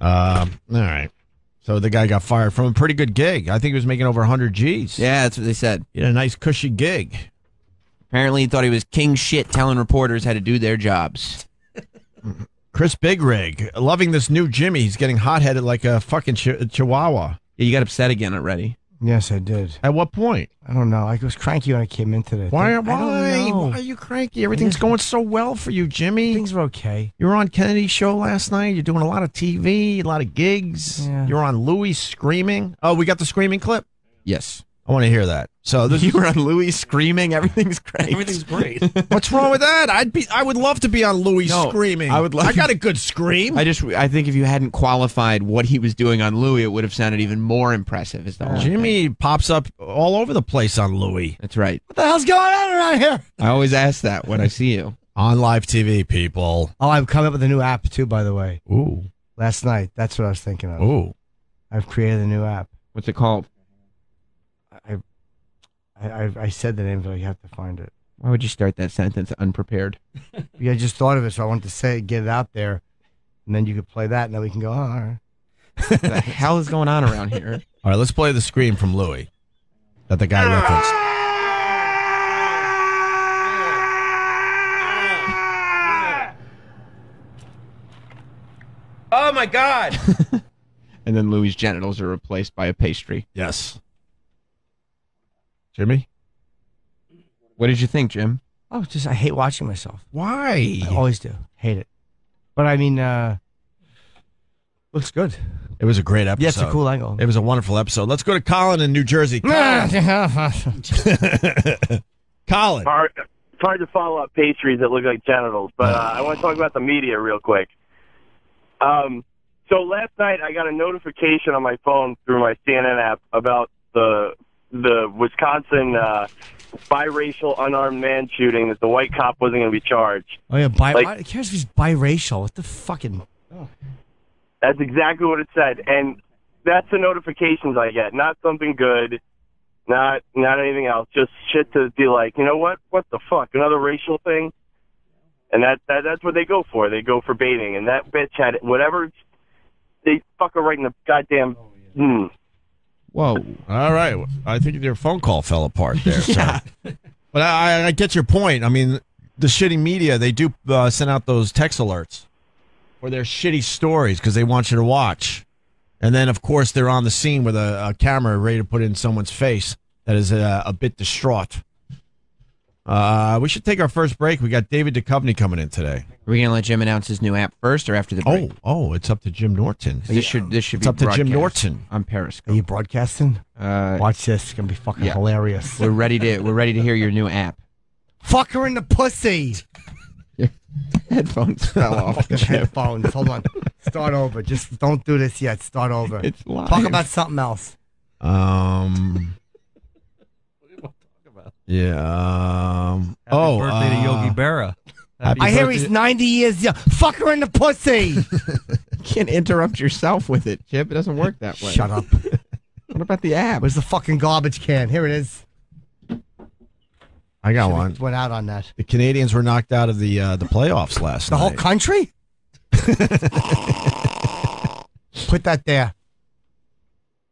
All right. So the guy got fired from a pretty good gig. I think he was making over 100 G's. Yeah, that's what they said. He had a nice cushy gig. Apparently he thought he was king shit telling reporters how to do their jobs. Chris Big Rig, loving this new Jimmy. He's getting hot-headed like a fucking chihuahua. Yeah, you got upset again already. Yes, I did. At what point? I don't know. I was cranky when I came into this. Why I don't know. are you cranky? Everything's going so well for you, Jimmy. Things are okay. You were on Kennedy's show last night. You're doing a lot of TV, a lot of gigs. Yeah. You're on Louis screaming. Oh, we got the screaming clip? Yes. I want to hear that. So this You were on Louis screaming. Everything's great. Everything's great. What's wrong with that? I would love to be on Louis screaming. I would love I got a good scream. I think if you hadn't qualified what he was doing on Louis, it would have sounded even more impressive. Is the whole Jimmy pops up all over the place on Louis. That's right. What the hell's going on around here? I always ask that when I see you. On live TV, people. Oh, I've come up with a new app too, by the way. Ooh. Last night. That's what I was thinking of. Ooh. I've created a new app. What's it called? I said the name, but I have to find it. Why would you start that sentence unprepared? Yeah, I just thought of it, so I wanted to say it, get it out there, and then you could play that, and then we can go, oh, all right. What the hell is going on around here? All right, let's play the scream from Louis that the guy referenced. Oh my God! And then Louis' genitals are replaced by a pastry. Yes. Jimmy? What did you think, Jim? Oh, I hate watching myself. Why? I always do. Hate it. But I mean, looks good. It was a great episode. Yeah, it's a cool angle. It was a wonderful episode. Let's go to Colin in New Jersey. Colin. Colin. It's hard to follow up pastries that look like genitals, but I want to talk about the media real quick. So last night I got a notification on my phone through my CNN app about the Wisconsin biracial unarmed man shooting that the white cop wasn't going to be charged. Oh, yeah, who cares if he's biracial? What the fucking... Oh. That's exactly what it said, and that's the notifications I get. Not something good, not anything else, just shit to be like, you know what the fuck, another racial thing? And that's what they go for. They go for baiting, and that bitch had whatever, they fuck her right in the goddamn... Whoa. All right. I think your phone call fell apart there. Yeah. But I get your point. I mean, the shitty media, they do send out those text alerts for their shitty stories because they want you to watch. And then, of course, they're on the scene with a camera ready to put in someone's face that is a bit distraught. We should take our first break. We got David Duchovny coming in today. Are we going to let Jim announce his new app first or after the break? Oh, it's up to Jim Norton. This should it's be up to Jim Norton on Periscope. Are you broadcasting? Watch this. It's going to be fucking hilarious. We're ready to hear your new app. Fuck her in the pussy. Your headphones fell off. Headphones. Hold on. Start over. Just don't do this yet. Start over. It's live. Talk about something else. Yeah. Happy birthday to Yogi Berra. I hear he's 90 years young. Fuck her in the pussy. You can't interrupt yourself with it, Chip. It doesn't work that way. Shut up. What about the app? Where's the fucking garbage can? Here it is. I got one. Went out on that. The Canadians were knocked out of the playoffs last night. The whole country? Put that there.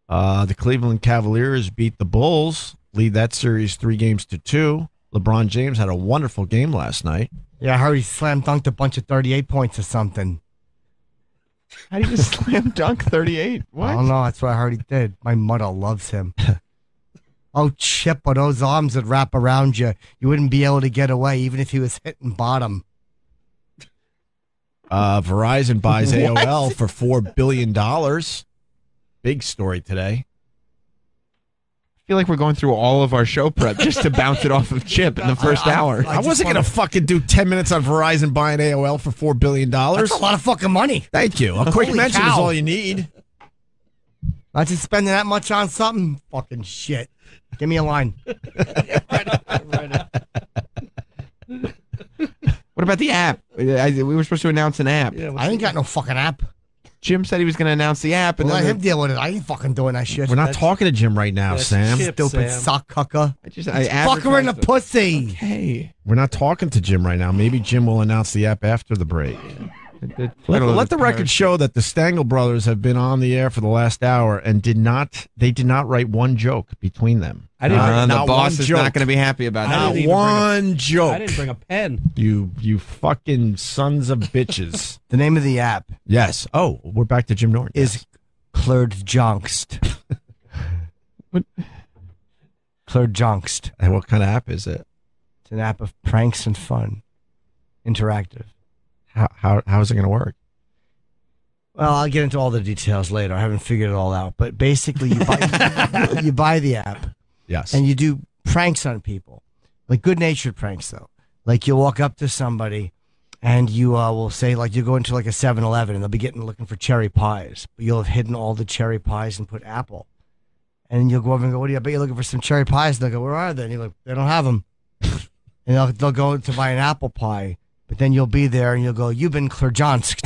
The Cleveland Cavaliers beat the Bulls, lead that series 3-2. LeBron James had a wonderful game last night. Yeah, I heard he slam dunked a bunch of 38 points or something. How do you just slam dunk 38? What? I don't know. That's what I heard he did. My mother loves him. Oh, Chip, or those arms that wrap around you. You wouldn't be able to get away even if he was hitting bottom. Verizon buys AOL for $4 billion. Big story today. I feel like we're going through all of our show prep just to bounce it off of Chip in the first hour. I wasn't going to fucking do 10 minutes on Verizon buying AOL for $4 billion. That's a lot of fucking money. Thank you. A quick Holy mention cow. is all you need. Not just spending that much on something. Fucking shit. Give me a line. What about the app? We were supposed to announce an app. I ain't got no fucking app. Jim said he was going to announce the app. And Well, then let him deal with it. I ain't fucking doing that shit. We're not talking to Jim right now, Sam. Stupid sock cucker. I Fuck her in the advertised pussy. Hey. We're not talking to Jim right now. Maybe Jim will announce the app after the break. Let the record show that the Stangl brothers have been on the air for the last hour and did not write one joke between them. I didn't. The boss is not going to be happy about that. Not one joke. I didn't bring a pen. You fucking sons of bitches. The name of the app. Yes. Oh, we're back to Jim Norton. Is Clerdjonkst. Clerdjonkst. And what kind of app is it? It's an app of pranks and fun. Interactive. How is it going to work? Well, I'll get into all the details later. I haven't figured it all out. But basically, you buy the app. Yes. And you do pranks on people. Like good-natured pranks, though. Like you'll walk up to somebody and you will say, like, you go into like a 7-Eleven and they'll be looking for cherry pies. But you'll have hidden all the cherry pies and put apple. And then you'll go over and go, what do you, I bet you're looking for some cherry pies. And they'll go, where are they? And you're like, they don't have them. And they'll go to buy an apple pie. But then you'll be there and you'll go, you've been Clerdjonkst.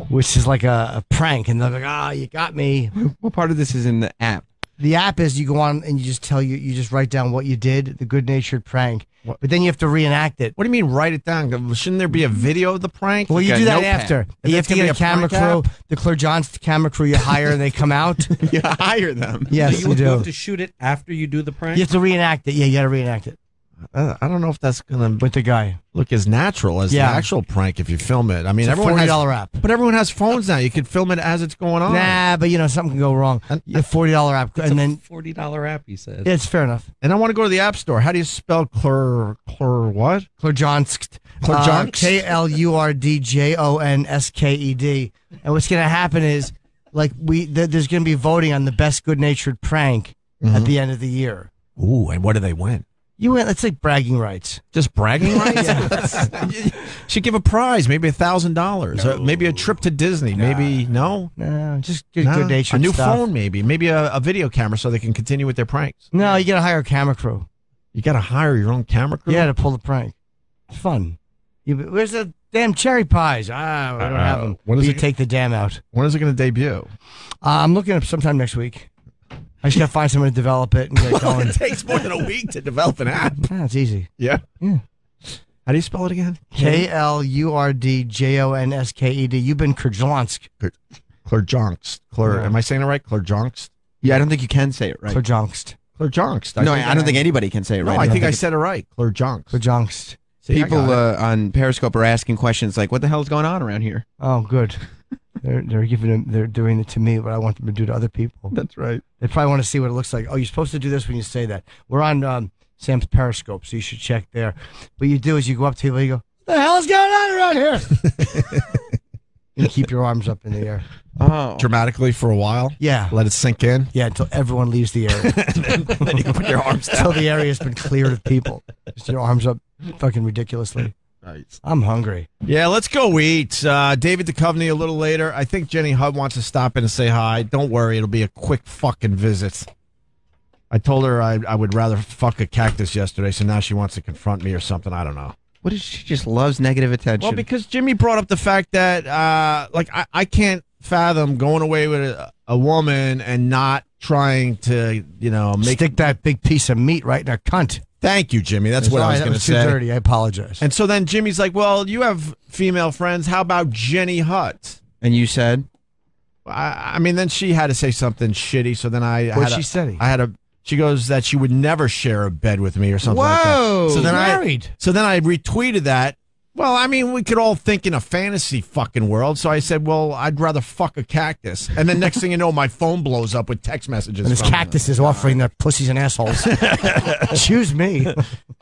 Which is like a prank. And they're like, you got me. What part of this is in the app? The app is you go on and you just you just write down what you did, the good-natured prank. But then you have to reenact it. What do you mean write it down? Shouldn't there be a video of the prank? Well, you do that after. You have to get a camera crew, the Clerdjonkst camera crew you hire, and they come out. You hire them. Yes, So you do. You have to shoot it after you do the prank? You have to reenact it. Yeah, you got to reenact it. I don't know if that's going to with the guy look as natural as the actual prank if you film it. I mean, it's everyone a has $40 app. But everyone has phones now. You can film it as it's going on. Nah, but something can go wrong. A $40 app, It's and a then $40 app, he said. Yeah, it's fair enough. And I want to go to the App Store. How do you spell what? Clerdjonkst. Clerdjonsked. And what's going to happen is, like, there's going to be voting on the best good-natured prank at the end of the year. Ooh, and what do they win? You win. That's like bragging rights. Just bragging rights? You should give a prize, maybe $1,000. Maybe a trip to Disney. Maybe, no? No, just good-natured A new stuff. phone, maybe. Maybe a video camera so they can continue with their pranks. No, you got to hire a camera crew. You got to hire your own camera crew? Yeah, to pull the prank. It's fun. Where's the damn cherry pies? We don't have them. You take the dam out. When is it going to debut? I'm looking at sometime next week. I just got to find someone to develop it and get it going. It takes more than a week to develop an app. Yeah, it's easy. Yeah? Yeah. How do you spell it again? Clerdjonsked. You've been Clerdjonsk. Clerdjonkst. Am I saying it right? Clerdjonkst? Yeah, I don't think you can say it right. Clerdjonkst. Clerdjonkst. I don't think anybody can say it right. No, I think I said it right. Clerdjonkst. Clerdjonkst. People on Periscope are asking questions like, what the hell's going on around here? Oh, good. They're doing it to me what I want them to do to other people. That's right. They probably want to see what it looks like. Oh, you're supposed to do this when you say that. We're on Sam's Periscope, so you should check there. What you do is you go up to people and you go, what the hell is going on around here? And keep your arms up in the air. Oh. Dramatically for a while? Yeah. Let it sink in? Yeah, until everyone leaves the area. Then you can put your arms down. Until the area has been cleared of people. Just your arms up fucking ridiculously. Nice. I'm hungry. Yeah, let's go eat. David Duchovny a little later. I think Jenny Hutt wants to stop in and say hi. Don't worry, it'll be a quick fucking visit. I told her I would rather fuck a cactus yesterday, so now she wants to confront me or something. I don't know. What is she just loves negative attention? Well, because Jimmy brought up the fact that, I can't fathom going away with a woman and not trying to, stick that big piece of meat right in her cunt. Thank you, Jimmy. That's what I was going to say. Too dirty. I apologize. And so then Jimmy's like, well, you have female friends. How about Jenny Hutt? And you said? I mean, then she had to say something shitty. So then What'd she say? She goes that she would never share a bed with me or something like that. Whoa! So then married. So then I retweeted that. Well, I mean, we could all think in a fantasy fucking world. So I said, well, I'd rather fuck a cactus. And then next thing you know, my phone blows up with text messages. And this cactus is offering their pussies and assholes. Choose me.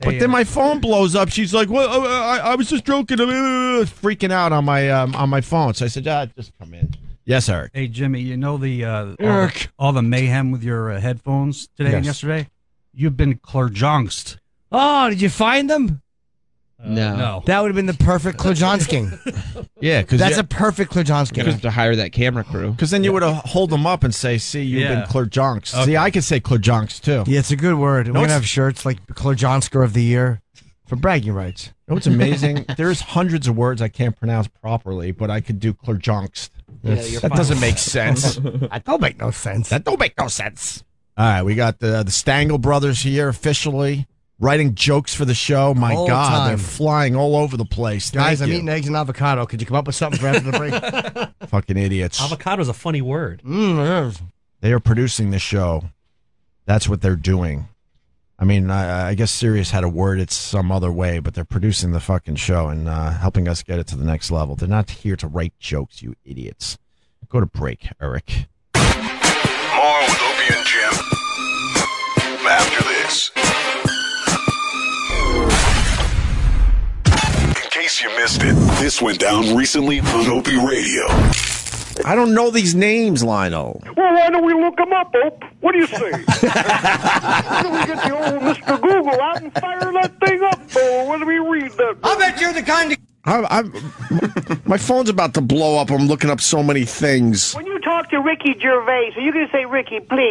But then my phone blows up. She's like, well, I was just joking. Freaking out on my phone. So I said, just come in. Yes, Eric. Hey, Jimmy, you know all the mayhem with your headphones today and yesterday? You've been clerjonxed. Oh, did you find them? No. That would have been the perfect Klojonsking. Yeah, because that's a perfect Klojonsking. You have to hire that camera crew. Because then you would have hold them up and say, see, you've been Klojonsks. Okay. See, I could say Klojonsks, too. Yeah, it's a good word. We're going to have shirts like Klojonsker of the Year for bragging rights. You know what's amazing? There's hundreds of words I can't pronounce properly, but I could do Klojonsks. That doesn't make sense. That don't make no sense. That don't make no sense. All right, we got the Stangl brothers here officially writing jokes for the show. My All God, time. they're flying all over the place. Guys, I'm eating eggs and avocado. Could you come up with something for after the break? Fucking idiots. Avocado is a funny word. It is. They are producing the show. That's what they're doing. I mean, I guess Sirius had to word it some other way, but they're producing the fucking show and helping us get it to the next level. They're not here to write jokes, you idiots. Go to break, Eric. More with Opie and Jim after this. In case you missed it, this went down recently on Opie Radio. I don't know these names, Lionel. Well, why don't we look them up, Ope? What do you say? Why don't we get the old Mr. Google out and fire that thing up, or whether we read that? I bet you're the kind of... My phone's about to blow up. I'm looking up so many things. When you talk to Ricky Gervais, are you going to say, Ricky, please?